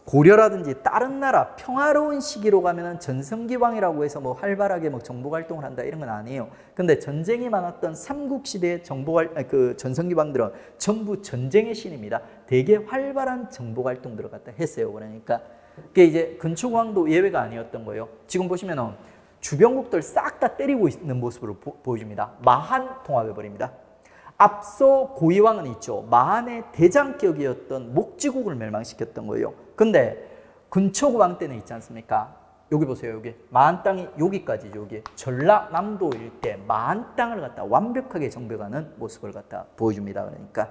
고려라든지 다른 나라 평화로운 시기로 가면은 전성기왕이라고 해서 활발하게 정보활동을 한다 이런 건 아니에요. 근데 전쟁이 많았던 삼국시대 전성기왕들은 전부 전쟁의 신입니다. 되게 활발한 정보활동들을 갖다 했어요. 그러니까 그게 이제 근초고왕도 예외가 아니었던 거예요. 지금 보시면은 주변국들 싹 다 때리고 있는 모습을 보여줍니다. 마한 통합해버립니다. 앞서 고위왕은 있죠. 마한의 대장격이었던 목지국을 멸망시켰던 거예요. 근데 근초고왕 때는 있지 않습니까? 여기 보세요. 여기 마한 땅이 여기까지죠. 여기 전라남도 일대 마한 땅을 갖다 완벽하게 정복하는 모습을 갖다 보여줍니다. 그러니까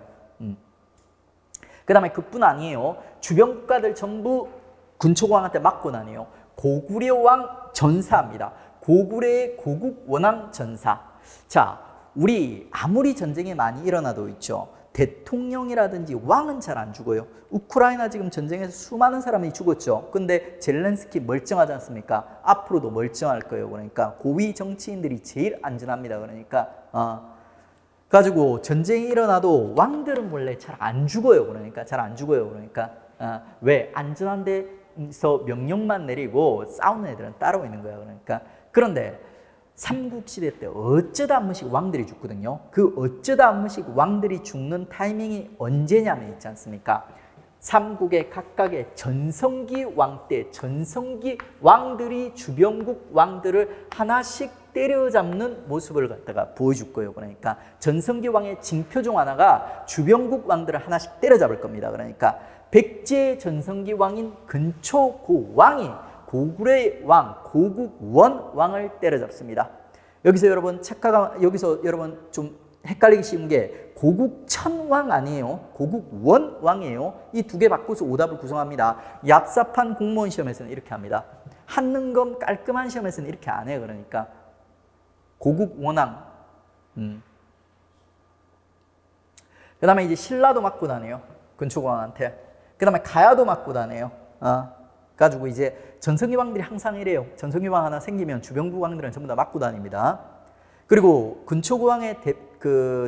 그 다음에 그뿐 아니에요. 주변 국가들 전부 근초고왕한테 맞고 다녀요. 고구려왕 전사입니다. 고구려의 고국원왕 전사. 자, 우리 아무리 전쟁이 많이 일어나도 있죠. 대통령이라든지 왕은 잘 안 죽어요. 우크라이나 지금 전쟁에서 수많은 사람이 죽었죠. 근데 젤렌스키 멀쩡하지 않습니까? 앞으로도 멀쩡할 거예요. 그러니까 고위 정치인들이 제일 안전합니다. 그러니까 가지고 전쟁이 일어나도 왕들은 원래 잘 안 죽어요. 그러니까 잘 안 죽어요. 그러니까 왜? 안전한 데서 명령만 내리고 싸우는 애들은 따로 있는 거야. 그러니까 그런데 삼국시대 때 어쩌다 한 번씩 왕들이 죽거든요. 그 어쩌다 한 번씩 왕들이 죽는 타이밍이 언제냐면 있지 않습니까? 삼국의 각각의 전성기 왕 때 전성기 왕들이 주변국 왕들을 하나씩 때려잡는 모습을 갖다가 보여줄 거예요. 그러니까 전성기 왕의 징표 중 하나가 주변국 왕들을 하나씩 때려잡을 겁니다. 그러니까 백제 전성기 왕인 근초고왕이 고구려의 왕, 고국원 왕을 때려잡습니다. 여기서 여러분 좀 헷갈리기 쉬운 게 고국천왕 아니에요. 고국원 왕이에요. 이 두 개 바꿔서 오답을 구성합니다. 얍삽한 공무원 시험에서는 이렇게 합니다. 한능검 깔끔한 시험에서는 이렇게 안 해요. 그러니까 고국원왕. 그 다음에 이제 신라도 맞고 다녀요. 근초고왕한테. 그 다음에 가야도 맞고 다녀요. 가지고 이제 전성기 왕들이 항상 이래요. 전성기 왕 하나 생기면 주변국 왕들은 전부 다 맞고 다닙니다. 그리고 근초고왕의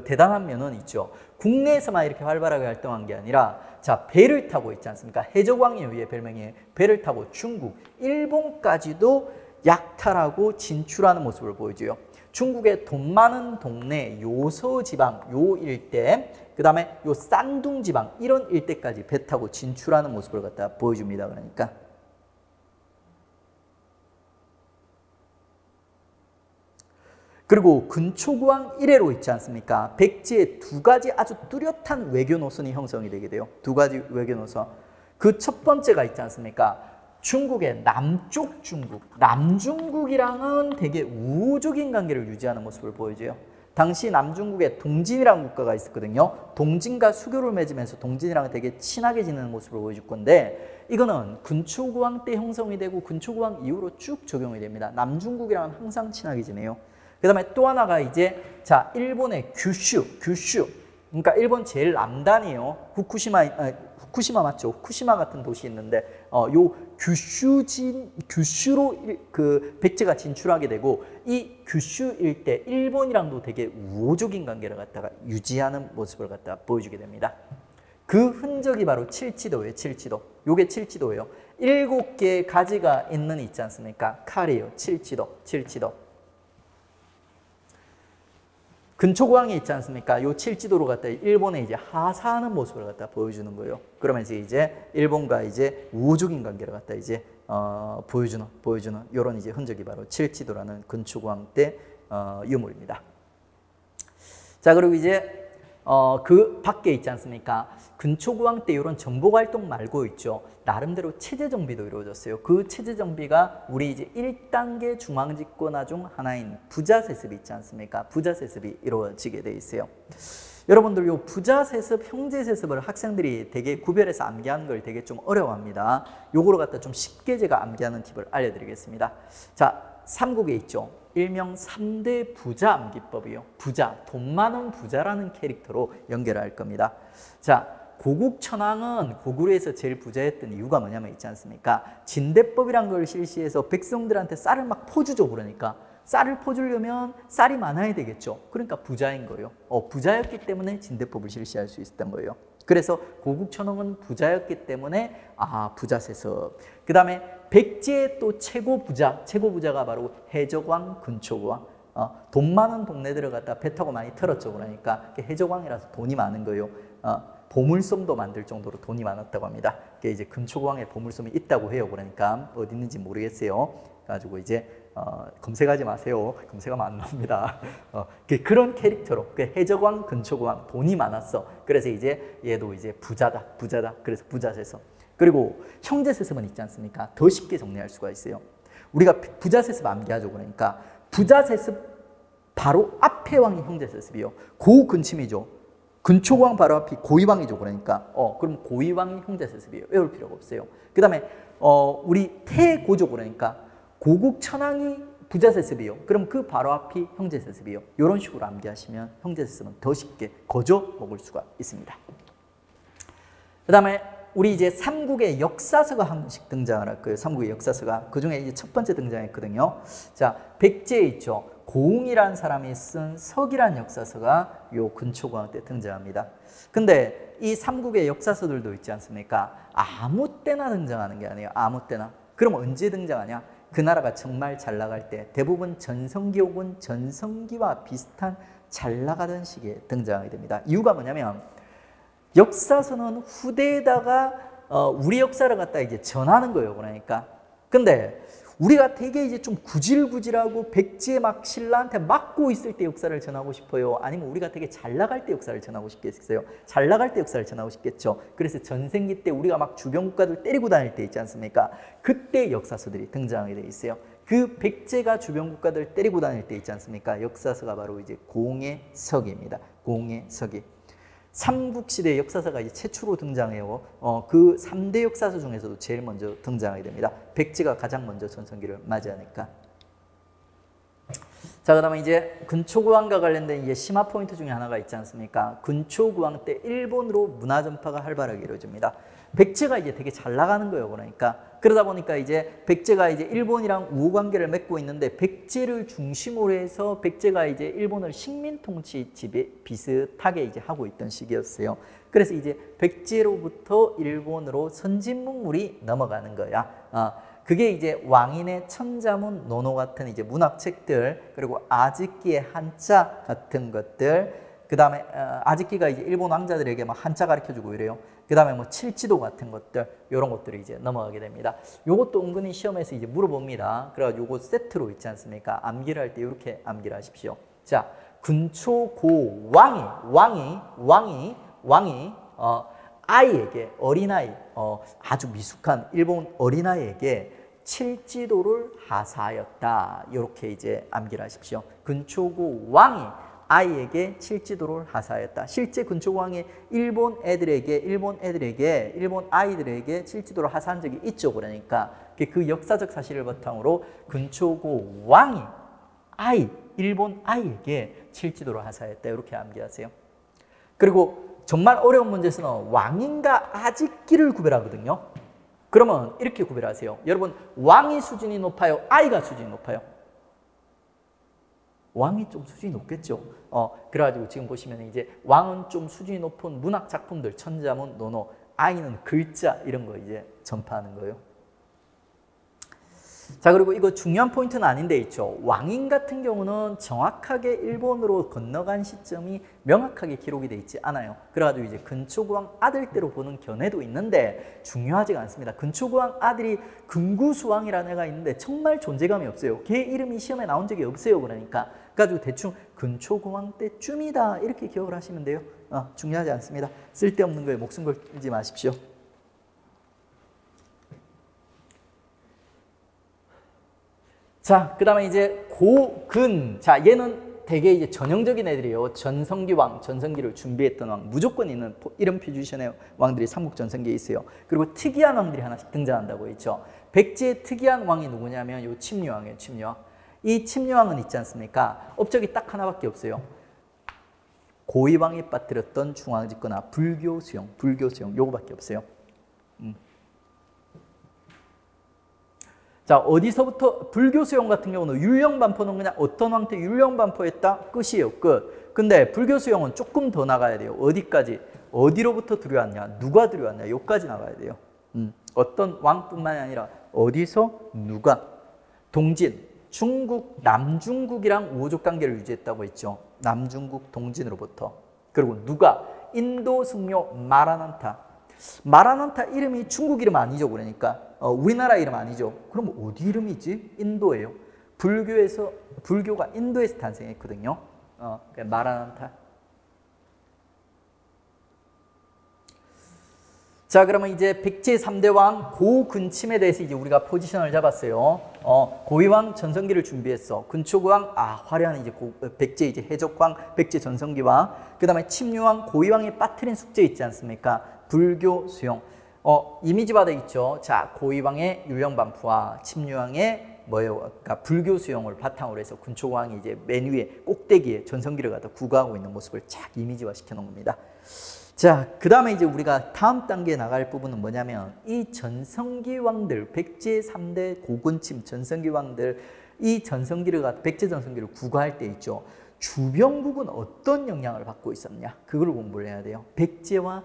대단한 면은 있죠. 국내에서만 이렇게 활발하게 활동한 게 아니라 자, 배를 타고 있지 않습니까? 해적왕이에요. 얘 별명이. 배를 타고 중국, 일본까지도 약탈하고 진출하는 모습을 보여줘요. 중국의 돈 많은 동네 요서 지방 요 일대, 그 다음에 요 싼둥 지방 이런 일대까지 배 타고 진출하는 모습을 갖다 보여줍니다. 그러니까 그리고 근초구왕 이래로 있지 않습니까? 백제의 두 가지 아주 뚜렷한 외교 노선이 형성이 되게 돼요. 두 가지 외교 노선. 그 첫 번째가 있지 않습니까? 중국의 남쪽 중국, 남중국이랑은 되게 우호적인 관계를 유지하는 모습을 보여줘요. 당시 남중국에 동진이라는 국가가 있었거든요. 동진과 수교를 맺으면서 동진이랑 되게 친하게 지내는 모습을 보여줄 건데, 이거는 근초구왕 때 형성이 되고 근초구왕 이후로 쭉 적용이 됩니다. 남중국이랑은 항상 친하게 지내요. 그 다음에 또 하나가 이제, 자, 일본의 규슈. 그러니까 일본 제일 남단이에요. 후쿠시마 맞죠? 후쿠시마 같은 도시 있는데, 요 규슈로 그 백제가 진출하게 되고, 이 규슈 일대 일본이랑도 되게 우호적인 관계를 갖다가 유지하는 모습을 갖다가 보여주게 됩니다. 그 흔적이 바로 칠지도예요. 칠지도. 요게 칠지도예요. 7개의 가지가 있지 않습니까? 칼이에요. 칠지도. 근초구왕이 있지 않습니까? 요 칠지도로 갖다 일본에 이제 하사하는 모습을 갖다 보여주는 거예요. 그러면서 이제 일본과 이제 우호적인 관계를 갖다 이제 보여주는 요런 이제 흔적이 바로 칠지도라는 근초구왕 때 유물입니다. 자, 그리고 이제 그 밖에 있지 않습니까? 근초구왕 때 이런 정복 활동 말고 있죠. 나름대로 체제 정비도 이루어졌어요. 그 체제 정비가 우리 이제 1단계 중앙집권화 중 하나인 부자세습이 있지 않습니까? 부자세습이 이루어지게 돼 있어요. 여러분들 요 부자세습, 형제세습을 학생들이 되게 구별해서 암기하는 걸 되게 좀 어려워합니다. 요거를 갖다 좀 쉽게 제가 암기하는 팁을 알려드리겠습니다. 자, 삼국에 있죠. 일명 3대 부자 암기법이요. 부자, 돈 많은 부자라는 캐릭터로 연결할 겁니다. 자, 고국천왕은 고구려에서 제일 부자였던 이유가 뭐냐면 있지 않습니까? 진대법이란 걸 실시해서 백성들한테 쌀을 막 퍼주죠. 그러니까 쌀을 퍼주려면 쌀이 많아야 되겠죠. 그러니까 부자인 거예요. 부자였기 때문에 진대법을 실시할 수 있었던 거예요. 그래서 고국천왕은 부자였기 때문에 부자세습. 그 다음에 백제의 또 최고 부자가 바로 해적왕, 근초구왕. 돈 많은 동네들을 갖다 배 타고 많이 털었죠. 그러니까 해적왕이라서 돈이 많은 거예요. 보물섬도 만들 정도로 돈이 많았다고 합니다. 그게 이제 근초구왕에 보물섬이 있다고 해요. 그러니까 어디 있는지 모르겠어요. 가지고 이제 검색하지 마세요. 검색하면 안 나옵니다. 그런 캐릭터로 해적왕, 근초구왕 돈이 많았어. 그래서 이제 얘도 이제 부자다. 그래서 부자세습. 그리고 형제세습은 있지 않습니까? 더 쉽게 정리할 수가 있어요. 우리가 부자세습 암기하죠. 그러니까 부자세습 바로 앞에 왕이 형제세습이요. 고근침이죠. 근초구왕 바로 앞이 고이왕이죠. 그러니까 그럼 고이왕이 형제세습이에요. 외울 필요가 없어요. 그 다음에 우리 태고죠. 그러니까 고국천왕이 부자세습이요. 그럼 그 바로 앞이 형제세습이요. 이런 식으로 암기하시면 형제세습은 더 쉽게 거저 먹을 수가 있습니다. 그 다음에 우리 이제 삼국의 역사서가 한 번씩 등장을 할 거예요. 삼국의 역사서가. 그 중에 이제 첫 번째 등장했거든요. 자, 백제에 있죠. 고웅이라는 사람이 쓴 석이라는 역사서가 요 근초구왕 때 등장합니다. 근데 이 삼국의 역사서들도 있지 않습니까? 아무 때나 등장하는 게 아니에요. 아무 때나. 그럼 언제 등장하냐? 그 나라가 정말 잘 나갈 때 대부분 전성기 혹은 전성기와 비슷한 잘 나가던 시기에 등장하게 됩니다. 이유가 뭐냐면 역사서는 후대에다가 우리 역사를 갖다 이제 전하는 거예요. 그러니까. 근데 우리가 되게 이제 좀 구질구질하고 백제 막 신라한테 맞고 있을 때 역사를 전하고 싶어요? 아니면 우리가 되게 잘 나갈 때 역사를 전하고 싶겠어요? 잘 나갈 때 역사를 전하고 싶겠죠. 그래서 전생기 때 우리가 막 주변 국가들 때리고 다닐 때 있지 않습니까? 그때 역사서들이 등장하게 돼 있어요. 그 백제가 주변 국가들 때리고 다닐 때 있지 않습니까? 역사서가 바로 이제 공의 서기입니다. 공의 서기. 삼국시대 역사서가 이제 최초로 등장해요. 그 3대 역사서 중에서도 제일 먼저 등장하게 됩니다. 백제가 가장 먼저 전성기를 맞이하니까. 자, 그 다음에 이제 근초구왕과 관련된 이제 심화 포인트 중에 하나가 있지 않습니까? 근초구왕 때 일본으로 문화 전파가 활발하게 이루어집니다. 백제가 이제 되게 잘 나가는 거예요. 그러니까. 그러다 보니까 이제 백제가 이제 일본이랑 우호 관계를 맺고 있는데 백제를 중심으로 해서 백제가 이제 일본을 식민 통치 비슷하게 이제 하고 있던 시기였어요. 그래서 이제 백제로부터 일본으로 선진문물이 넘어가는 거야. 그게 이제 왕인의 천자문, 논어 같은 이제 문학책들, 그리고 아직기의 한자 같은 것들, 그 다음에 아즈키가 이제 일본 왕자들에게 막 한자 가르쳐주고 이래요. 그 다음에 뭐 칠지도 같은 것들, 이런 것들이 이제 넘어가게 됩니다. 요것도 은근히 시험에서 이제 물어봅니다. 그래가지고 요거 세트로 있지 않습니까? 암기를 할 때 이렇게 암기를 하십시오. 자, 근초고 왕이 아이에게, 어린아이, 아주 미숙한 일본 어린아이에게 칠지도를 하사하였다. 이렇게 이제 암기를 하십시오. 근초고 왕이 아이에게 칠지도를 하사하였다. 실제 근초고 왕이 일본 아이들에게 칠지도를 하사한 적이 있죠. 그러니까 그 역사적 사실을 바탕으로 근초고 왕이 일본 아이에게 칠지도를 하사했다. 이렇게 암기하세요. 그리고 정말 어려운 문제에서는 왕인가 아직기를 구별하거든요. 그러면 이렇게 구별하세요. 여러분, 왕이 수준이 높아요? 아이가 수준이 높아요? 왕이 좀 수준이 높겠죠. 그래가지고 지금 보시면 이제 왕은 좀 수준이 높은 문학 작품들, 천자문, 논어, 아이는 글자 이런 거 이제 전파하는 거예요. 자, 그리고 이거 중요한 포인트는 아닌데 있죠. 왕인 같은 경우는 정확하게 일본으로 건너간 시점이 명확하게 기록이 돼 있지 않아요. 그래가지고 이제 근초고왕 아들 때로 보는 견해도 있는데 중요하지가 않습니다. 근초고왕 아들이 근구수왕이라는 애가 있는데 정말 존재감이 없어요. 걔 이름이 시험에 나온 적이 없어요. 그러니까 그래가지고 대충 근초고왕 때쯤이다 이렇게 기억을 하시면 돼요. 중요하지 않습니다. 쓸데없는 거에 목숨 걸지 마십시오. 자, 그 다음에 이제 고근. 자, 얘는 되게 이제 전형적인 애들이에요. 전성기왕, 전성기를 준비했던 왕. 무조건 있는 이런 포지션의 왕들이 삼국 전성기에 있어요. 그리고 특이한 왕들이 하나씩 등장한다고 했죠. 백제의 특이한 왕이 누구냐면 요 침류왕이에요, 침류왕. 이 침류왕은 있지 않습니까? 업적이 딱 하나밖에 없어요. 고이왕이 빠뜨렸던 중앙집권화 불교수용, 요거밖에 없어요. 자, 어디서부터 불교수용 같은 경우는 율령반포는 그냥 어떤 왕 때 율령반포했다 끝이에요. 끝. 근데 불교수용은 조금 더 나가야 돼요. 어디까지? 어디로부터 들여왔냐? 누가 들여왔냐? 여기까지 나가야 돼요. 어떤 왕뿐만이 아니라 어디서 누가? 동진, 중국, 남중국이랑 우호적 관계를 유지했다고 했죠. 남중국 동진으로부터. 그리고 누가? 인도 승려 마라난타. 마라난타 이름이 중국 이름 아니죠. 그러니까 우리나라 이름 아니죠. 그럼 어디 이름이지? 인도예요. 불교가 인도에서 탄생했거든요. 마라난타. 자, 그러면 이제 백제 3대 왕 고근침에 대해서 이제 우리가 포지션을 잡았어요. 고위왕 전성기를 준비했어. 근초고왕, 화려한 이제 백제 이제 해적왕, 백제 전성기왕. 그 다음에 침류왕, 고위왕이 빠뜨린 숙제 있지 않습니까? 불교 수용. 이미지 바다 있죠. 자, 고위왕의 율령반포와 침류왕의 그러니까 불교 수용을 바탕으로 해서 근초고왕이 이제 맨 위에 꼭대기에 전성기를 갖다 구가하고 있는 모습을 쫙 이미지화 시켜 놓은 겁니다. 자, 그 다음에 이제 우리가 다음 단계에 나갈 부분은 뭐냐면 이 전성기 왕들, 백제 3대 고근침 전성기 왕들, 이 전성기를 백제 전성기를 구가할 때 있죠. 주변국은 어떤 영향을 받고 있었냐? 그걸 공부를 해야 돼요. 백제와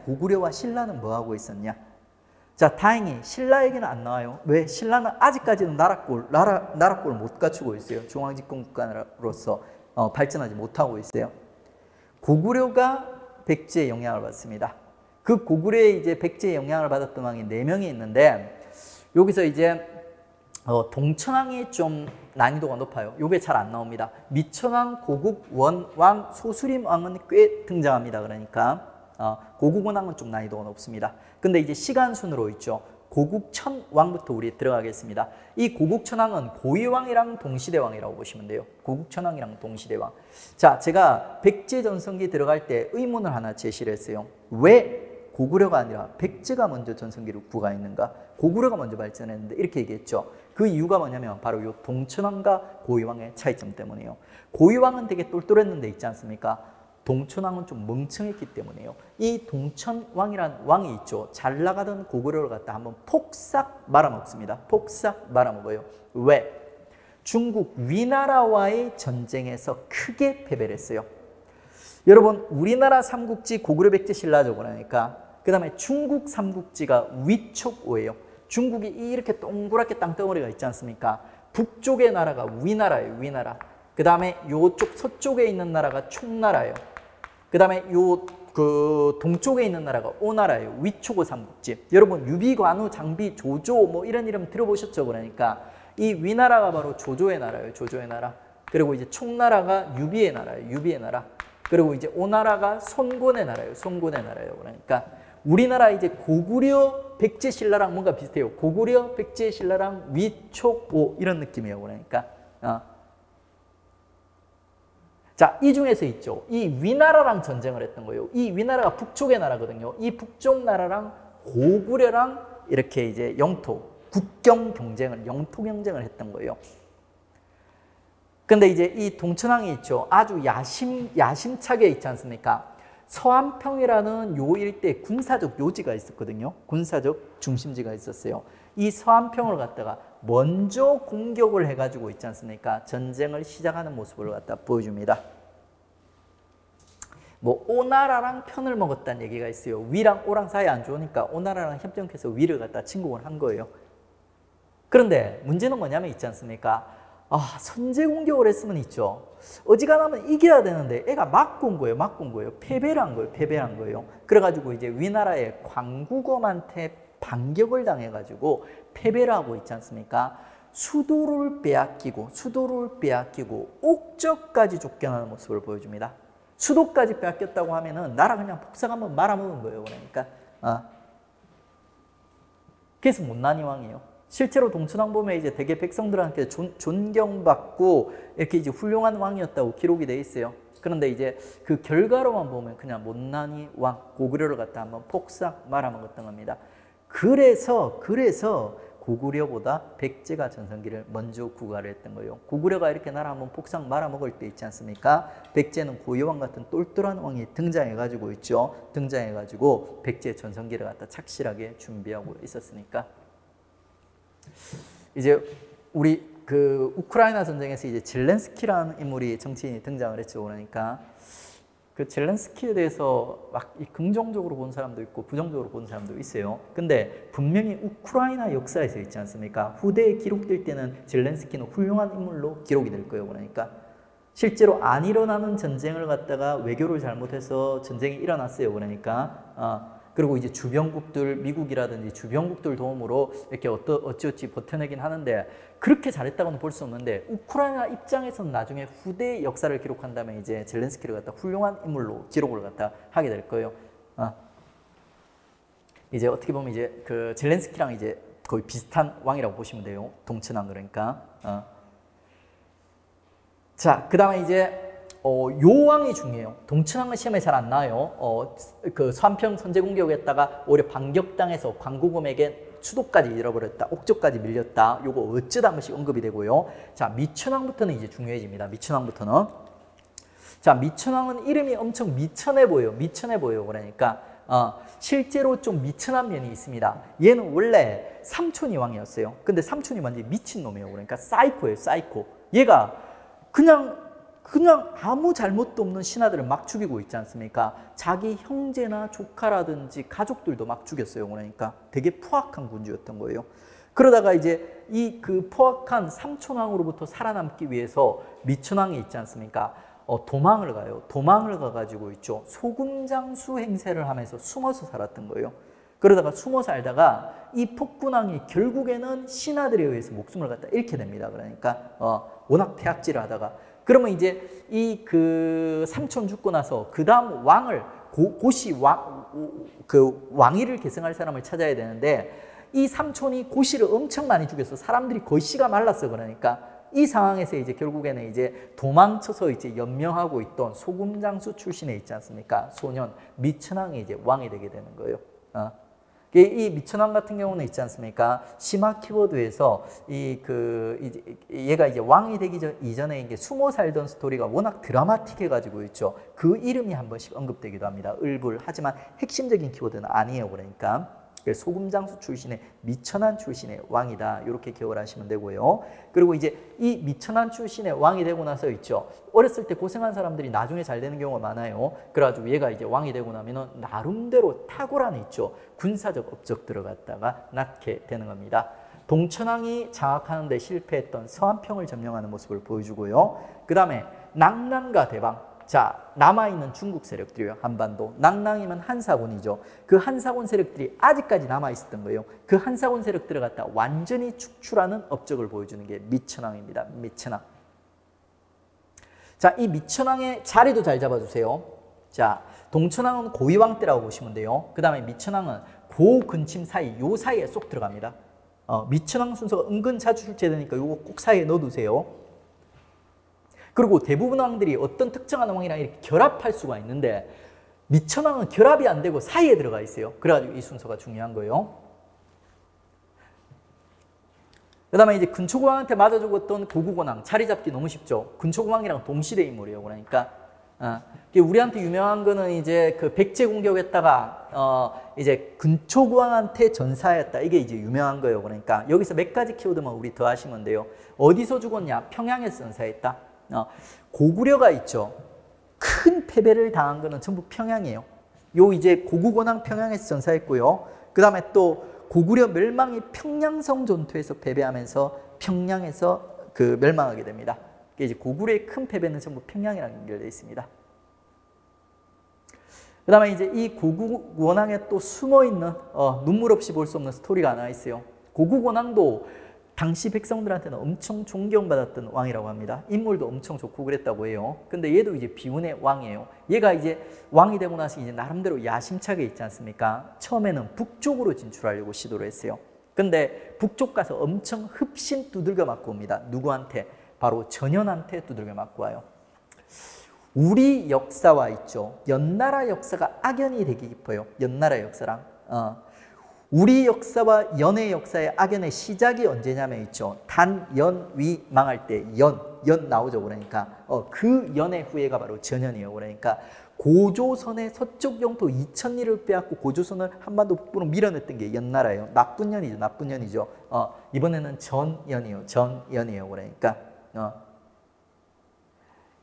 고구려와 신라는 뭐 하고 있었냐? 자, 다행히 신라에게는 안 나와요. 왜? 신라는 아직까지는 나라꼴을 못 갖추고 있어요. 중앙집권 국가로서 발전하지 못하고 있어요. 고구려가 백제의 영향을 받습니다. 그 고구려에 이제 백제의 영향을 받았던 왕이 4명이 있는데 여기서 이제 동천왕이 좀 난이도가 높아요. 요게 잘 안 나옵니다. 미천왕, 고국, 원왕, 소수림 왕은 꽤 등장합니다. 그러니까 고국 원왕은 좀 난이도가 높습니다. 근데 이제 시간 순으로 있죠. 고국 천왕부터 우리 들어가겠습니다. 이 고국 천왕은 고위왕이랑 동시대왕이라고 보시면 돼요. 고국 천왕이랑 동시대왕. 자, 제가 백제 전성기 들어갈 때 의문을 하나 제시를 했어요. 왜 고구려가 아니라 백제가 먼저 전성기를 구가했는가? 고구려가 먼저 발전했는데 이렇게 얘기했죠. 그 이유가 뭐냐면 바로 이 동천왕과 고위왕의 차이점 때문이에요. 고위왕은 되게 똘똘했는데 있지 않습니까? 동천왕은 좀 멍청했기 때문에요. 이 동천왕이란 왕이 있죠. 잘 나가던 고구려를 갖다 한번 폭삭 말아먹습니다. 폭삭 말아먹어요. 왜? 중국 위나라와의 전쟁에서 크게 패배를 했어요. 여러분, 우리나라 삼국지 고구려 백제 신라죠. 그러니까 그 다음에 중국 삼국지가 위촉 오예요. 중국이 이렇게 동그랗게 땅덩어리가 있지 않습니까? 북쪽의 나라가 위나라예요. 위나라. 그 다음에 요쪽 서쪽에 있는 나라가 총나라예요. 그 다음에 요 그 동쪽에 있는 나라가 오나라예요. 위초고 삼국지. 여러분 유비관우 장비 조조 뭐 이런 이름 들어보셨죠? 그러니까 이 위나라가 바로 조조의 나라예요. 조조의 나라. 그리고 이제 총나라가 유비의 나라예요. 유비의 나라. 그리고 이제 오나라가 손곤의 나라예요. 손곤의 나라예요. 그러니까 우리나라 이제 고구려 백제 신라랑 뭔가 비슷해요. 고구려 백제 신라랑 위촉오 이런 느낌이에요. 그러니까 자, 이 중에서 있죠. 이 위나라랑 전쟁을 했던 거예요. 이 위나라가 북쪽의 나라거든요. 이 북쪽 나라랑 고구려랑 이렇게 이제 영토, 국경 경쟁을, 영토 경쟁을 했던 거예요. 근데 이제 이 동천왕이 있죠. 아주 야심차게 있지 않습니까? 서안평이라는 요 일대 군사적 요지가 있었거든요. 군사적 중심지가 있었어요. 이 서안평을 갖다가 먼저 공격을 해가지고 있지 않습니까? 전쟁을 시작하는 모습을 갖다 보여줍니다. 뭐 오나라랑 편을 먹었다는 얘기가 있어요. 위랑 오랑 사이 안 좋으니까 오나라랑 협정해서 위를 갖다 침공을 한 거예요. 그런데 문제는 뭐냐면 있지 않습니까? 선제 공격을 했으면 있죠. 어지간하면 이겨야 되는데 애가 맞고 온 거예요. 맞고 온 거예요. 패배를 한 거예요. 패배를 한 거예요. 그래가지고 이제 위나라의 광구검한테 반격을 당해가지고 패배를 하고 있지 않습니까? 수도를 빼앗기고 옥저까지 쫓겨나는 모습을 보여줍니다. 수도까지 빼앗겼다고 하면은 나라 그냥 폭삭 한번 말아먹은 거예요. 그러니까 그래서 못난이 왕이에요. 실제로 동천왕 보면 이제 대개 백성들한테 존경받고 이렇게 이제 훌륭한 왕이었다고 기록이 돼 있어요. 그런데 이제 그 결과로만 보면 그냥 못난이 왕, 고구려를 갖다 한번 폭삭 말아먹었던 겁니다. 그래서 고구려보다 백제가 전성기를 먼저 구가를 했던 거예요. 고구려가 이렇게 나라 한번 폭삭 말아먹을 때 있지 않습니까? 백제는 고유왕 같은 똘똘한 왕이 등장해가지고 있죠. 등장해가지고 백제의 전성기를 갖다 착실하게 준비하고 있었으니까. 이제 우리 그 우크라이나 전쟁에서 이제 젤렌스키라는 인물이 정치인이 등장을 했죠. 그러니까 그 젤렌스키에 대해서 막 긍정적으로 본 사람도 있고 부정적으로 본 사람도 있어요. 근데 분명히 우크라이나 역사에서 있지 않습니까? 후대에 기록될 때는 젤렌스키는 훌륭한 인물로 기록이 될 거예요. 그러니까 실제로 안 일어나는 전쟁을 갖다가 외교를 잘못해서 전쟁이 일어났어요. 그러니까 그리고 이제 주변국들, 미국이라든지 주변국들 도움으로 이렇게 어찌어찌 버텨내긴 하는데 그렇게 잘했다고는 볼 수 없는데 우크라이나 입장에서는 나중에 후대 역사를 기록한다면 이제 젤렌스키를 갖다 훌륭한 인물로 기록을 갖다 하게 될 거예요. 이제 어떻게 보면 이제 그 젤렌스키랑 이제 거의 비슷한 왕이라고 보시면 돼요. 동천왕 그러니까. 자, 그 다음에 이제 요 왕이 중요해요. 동천왕은 시험에 잘 안 나와요. 그 서안평 선제 공격했다가 오히려 반격당해서 광구검에게 수도까지 잃어버렸다. 옥저까지 밀렸다. 요거 어쩌다 한 번씩 언급이 되고요. 자, 미천왕부터는 이제 중요해집니다. 미천왕부터는. 자, 미천왕은 이름이 엄청 미천해 보여요. 미천해 보여요. 그러니까 실제로 좀 미천한 면이 있습니다. 얘는 원래 삼촌이 왕이었어요. 근데 삼촌이 완전히 미친놈이에요. 그러니까 사이코예요. 사이코. 얘가 그냥 아무 잘못도 없는 신하들을 막 죽이고 있지 않습니까? 자기 형제나 조카라든지 가족들도 막 죽였어요. 그러니까 되게 포악한 군주였던 거예요. 그러다가 이제 이 그 포악한 삼촌왕으로부터 살아남기 위해서 미천왕이 있지 않습니까? 도망을 가요. 도망을 가가지고 있죠. 소금장수 행세를 하면서 숨어서 살았던 거예요. 그러다가 숨어 살다가 이 폭군왕이 결국에는 신하들에 의해서 목숨을 갖다 잃게 됩니다. 그러니까 워낙 태악질을 하다가 그러면 이제 이 그 삼촌 죽고 나서 그 다음 왕을 고시 그 왕위를 계승할 사람을 찾아야 되는데 이 삼촌이 고시를 엄청 많이 죽였어. 사람들이 거의 씨가 말랐어. 그러니까 이 상황에서 이제 결국에는 이제 도망쳐서 이제 연명하고 있던 소금장수 출신에 있지 않습니까? 소년 미천왕이 이제 왕이 되게 되는 거예요. 이 미천왕 같은 경우는 있지 않습니까? 심화 키워드에서 얘가 이제 왕이 되기 이전에 이게 숨어 살던 스토리가 워낙 드라마틱해가지고 있죠. 그 이름이 한 번씩 언급되기도 합니다. 을불. 하지만 핵심적인 키워드는 아니에요. 그러니까 소금장수 출신의 미천한 출신의 왕이다. 이렇게 기억을 하시면 되고요. 그리고 이제 이 미천한 출신의 왕이 되고 나서 있죠. 어렸을 때 고생한 사람들이 나중에 잘 되는 경우가 많아요. 그래가지고 얘가 이제 왕이 되고 나면은 나름대로 탁월한 있죠. 군사적 업적 들어갔다가 낳게 되는 겁니다. 동천왕이 장악하는 데 실패했던 서한평을 점령하는 모습을 보여주고요. 그 다음에 낙랑과 대방. 자, 남아있는 중국 세력들이요. 한반도. 낙랑이면 한사군이죠. 그 한사군 세력들이 아직까지 남아있었던 거예요. 그 한사군 세력들을 갖다 완전히 축출하는 업적을 보여주는 게 미천왕입니다. 미천왕. 자, 이 미천왕의 자리도 잘 잡아주세요. 자, 동천왕은 고위왕 때라고 보시면 돼요. 그 다음에 미천왕은 고근침 사이, 요 사이에 쏙 들어갑니다. 미천왕 순서가 은근 자주 출제되니까 요거 꼭 사이에 넣어두세요. 그리고 대부분 왕들이 어떤 특정한 왕이랑 이렇게 결합할 수가 있는데 미천왕은 결합이 안 되고 사이에 들어가 있어요. 그래가지고 이 순서가 중요한 거예요. 그 다음에 이제 근초고왕한테 맞아 죽었던 고국원왕, 자리 잡기 너무 쉽죠. 근초고왕이랑 동시대 인물이에요. 그러니까 우리한테 유명한 거는 이제 그 백제 공격했다가 이제 근초고왕한테 전사했다. 이게 이제 유명한 거예요. 그러니까 여기서 몇 가지 키워드만 우리 더 하시면 돼요. 어디서 죽었냐? 평양에서 전사했다. 고구려가 있죠. 큰 패배를 당한 거는 전부 평양이에요. 요 이제 고국원왕 평양에서 전사했고요. 그 다음에 또 고구려 멸망이 평양성 전투에서 패배하면서 평양에서 그 멸망하게 됩니다. 이제 고구려의 큰 패배는 전부 평양이랑 연결되어 있습니다. 그 다음에 이제 이 고국원왕에 또 숨어있는 눈물 없이 볼 수 없는 스토리가 하나 있어요. 고국원왕도 당시 백성들한테는 엄청 존경받았던 왕이라고 합니다. 인물도 엄청 좋고 그랬다고 해요. 근데 얘도 이제 비운의 왕이에요. 얘가 이제 왕이 되고 나서 이제 나름대로 야심차게 있지 않습니까? 처음에는 북쪽으로 진출하려고 시도를 했어요. 근데 북쪽 가서 엄청 흡신 두들겨 맞고 옵니다. 누구한테? 바로 전현한테 두들겨 맞고 와요. 우리 역사와 있죠. 연나라 역사가 악연이 되게 깊어요. 연나라 역사랑. 우리 역사와 연의 역사의 악연의 시작이 언제냐면 있죠. 단, 연, 위 망할 때 연 나오죠. 그러니까 그 연의 후예가 바로 전현이에요. 그러니까 고조선의 서쪽 영토 2000리를 빼앗고 고조선을 한반도 북부로 밀어냈던 게 연나라예요. 나쁜 년이죠. 나쁜 년이죠. 이번에는 전연이에요. 전연이에요. 그러니까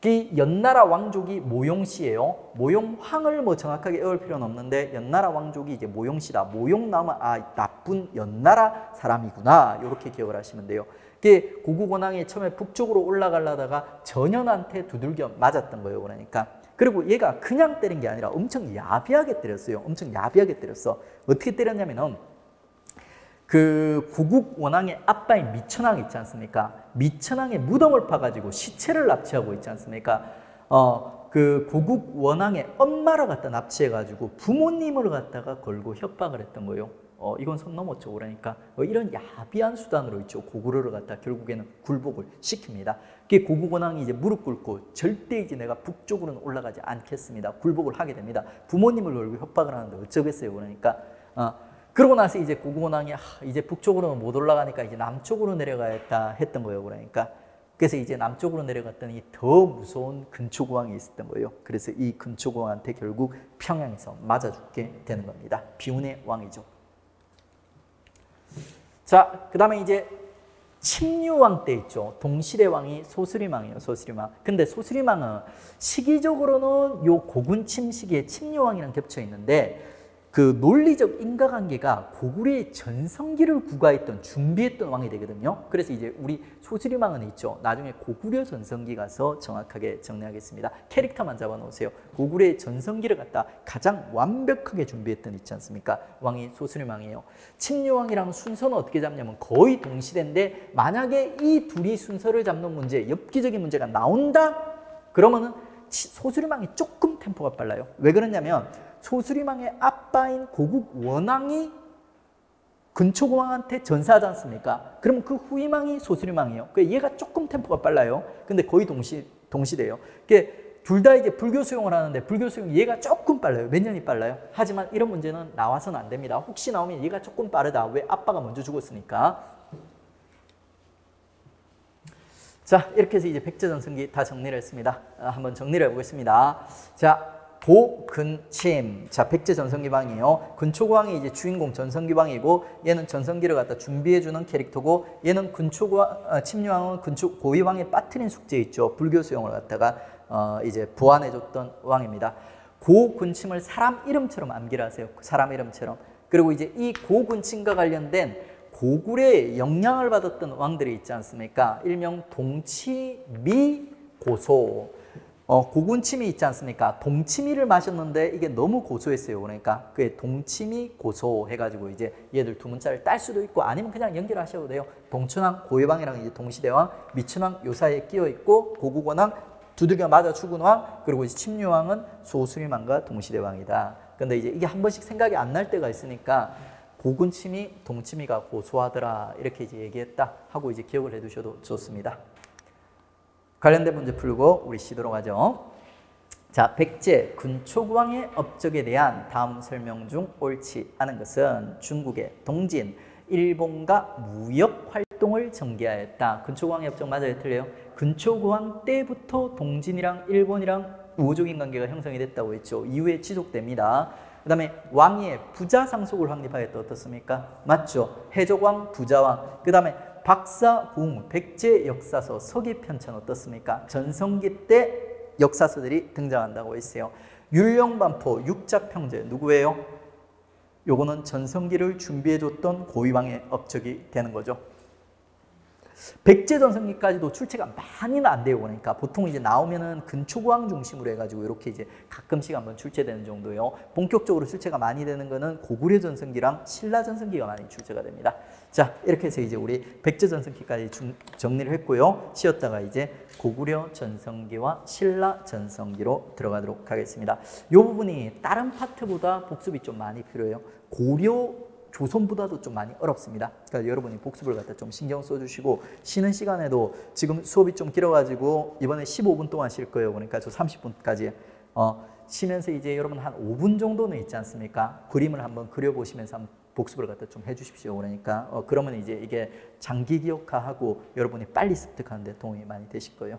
이 연나라 왕족이 모용씨예요. 모용황을 뭐 정확하게 외울 필요는 없는데 연나라 왕족이 이제 모용씨다. 모용 나오면 나쁜 연나라 사람이구나. 이렇게 기억을 하시면 돼요. 이게 고국원왕이 처음에 북쪽으로 올라가려다가 전현한테 두들겨 맞았던 거예요. 그러니까. 그리고 얘가 그냥 때린 게 아니라 엄청 야비하게 때렸어요. 엄청 야비하게 때렸어. 어떻게 때렸냐면은 그 고국원왕의 아빠인 미천왕 있지 않습니까? 미천왕의 무덤을 파가지고 시체를 납치하고 있지 않습니까? 그 고국원왕의 엄마를 갖다 납치해가지고 부모님을 갖다가 걸고 협박을 했던 거예요. 이건 선 넘었죠. 그러니까 이런 야비한 수단으로 있죠. 고구려를 갖다 결국에는 굴복을 시킵니다. 그게 고국원왕이 이제 무릎 꿇고 절대 이제 내가 북쪽으로는 올라가지 않겠습니다. 굴복을 하게 됩니다. 부모님을 걸고 협박을 하는데 어쩌겠어요. 그러니까 그러고 나서 이제 고국원왕이 이제 북쪽으로는 못 올라가니까 이제 남쪽으로 내려가야겠다 했던 거예요. 그러니까 그래서 이제 남쪽으로 내려갔더니 더 무서운 근초고왕이 있었던 거예요. 그래서 이 근초고왕한테 결국 평양에서 맞아 죽게 되는 겁니다. 비운의 왕이죠. 자, 그 다음에 이제 침류왕 때 있죠. 동실의 왕이 소수림왕이에요. 소수림왕. 근데 소수림왕은 시기적으로는 요 고군침 시기에 침류왕이랑 겹쳐 있는데 그 논리적 인과관계가 고구려의 전성기를 구가했던 준비했던 왕이 되거든요. 그래서 이제 우리 소수림왕은 있죠. 나중에 고구려 전성기 가서 정확하게 정리하겠습니다. 캐릭터만 잡아놓으세요. 고구려의 전성기를 갖다 가장 완벽하게 준비했던 있지 않습니까? 왕이 소수림왕이에요. 침류왕이랑 순서는 어떻게 잡냐면 거의 동시대인데 만약에 이 둘이 순서를 잡는 문제, 엽기적인 문제가 나온다? 그러면은 소수림왕이 조금 템포가 빨라요. 왜 그러냐면 소수림왕의 아빠인 고국원왕이 근초고왕한테 전사하지 않습니까? 그럼 그 후임왕이 소수림왕이에요. 얘가 조금 템포가 빨라요. 근데 거의 동시대예요. 둘 다 이제 불교 수용을 하는데 불교 수용 얘가 조금 빨라요. 몇 년이 빨라요. 하지만 이런 문제는 나와서는 안 됩니다. 혹시 나오면 얘가 조금 빠르다. 왜? 아빠가 먼저 죽었으니까. 자, 이렇게 해서 이제 백제전성기 다 정리를 했습니다. 한번 정리를 해보겠습니다. 자, 고근침. 자, 백제전성기왕이에요. 근초고왕이 이제 주인공 전성기왕이고 얘는 전성기를 갖다 준비해주는 캐릭터고 얘는 침류왕은 고위왕의 빠트린 숙제 있죠. 불교 수용을 갖다가 이제 보완해줬던 왕입니다. 고근침을 사람 이름처럼 암기를 하세요. 사람 이름처럼. 그리고 이제 이 고근침과 관련된 고구려의 영향을 받았던 왕들이 있지 않습니까? 일명 동치미고소. 고군침이 있지 않습니까? 동치미를 마셨는데 이게 너무 고소했어요. 그러니까 그게 동치미고소 해가지고 이제 얘들 두 문자를 딸 수도 있고 아니면 그냥 연결하셔도 돼요. 동천왕 고해방이랑 이제 동시대왕, 미천왕 요 사이에 끼어 있고 고국원왕 두들겨 맞아 죽은 왕, 그리고 이제 침류왕은 소수림왕과 동시대왕이다. 근데 이제 이게 한 번씩 생각이 안 날 때가 있으니까 고군침이 동치미가 고소하더라 이렇게 이제 얘기했다 하고 이제 기억을 해두셔도 좋습니다. 관련된 문제 풀고 우리 쉬도록 하죠. 자, 백제 근초구왕의 업적에 대한 다음 설명 중 옳지 않은 것은 중국의 동진, 일본과 무역 활동을 전개하였다. 근초구왕의 업적 맞아요? 틀려요? 근초구왕 때부터 동진이랑 일본이랑 우호적인 관계가 형성이 됐다고 했죠. 이후에 지속됩니다. 그 다음에 왕위의 부자 상속을 확립하였다. 어떻습니까? 맞죠? 해적왕, 부자왕. 그 다음에 박사부흥, 백제 역사서, 서기편찬 어떻습니까? 전성기 때 역사서들이 등장한다고 했어요. 율령반포, 육작평제 누구예요? 요거는 전성기를 준비해줬던 고위왕의 업적이 되는 거죠. 백제 전성기까지도 출제가 많이는 안 돼요. 그러니까 보통 이제 나오면은 근초구왕 중심으로 해가지고 이렇게 이제 가끔씩 한번 출제되는 정도요. 본격적으로 출제가 많이 되는 거는 고구려 전성기랑 신라 전성기가 많이 출제가 됩니다. 자, 이렇게 해서 이제 우리 백제 전성기까지 정리를 했고요. 쉬었다가 이제 고구려 전성기와 신라 전성기로 들어가도록 하겠습니다. 이 부분이 다른 파트보다 복습이 좀 많이 필요해요. 고려 조선보다도 좀 많이 어렵습니다. 그러니까 여러분이 복습을 갖다 좀 신경 써주시고 쉬는 시간에도 지금 수업이 좀 길어가지고 이번에 15분 동안 쉴 거예요. 그러니까 저 30분까지 쉬면서 이제 여러분 한 5분 정도는 있지 않습니까? 그림을 한번 그려보시면서 한번 복습을 갖다 좀 해주십시오. 그러니까 그러면 이제 이게 장기 기억화하고 여러분이 빨리 습득하는 데 도움이 많이 되실 거예요.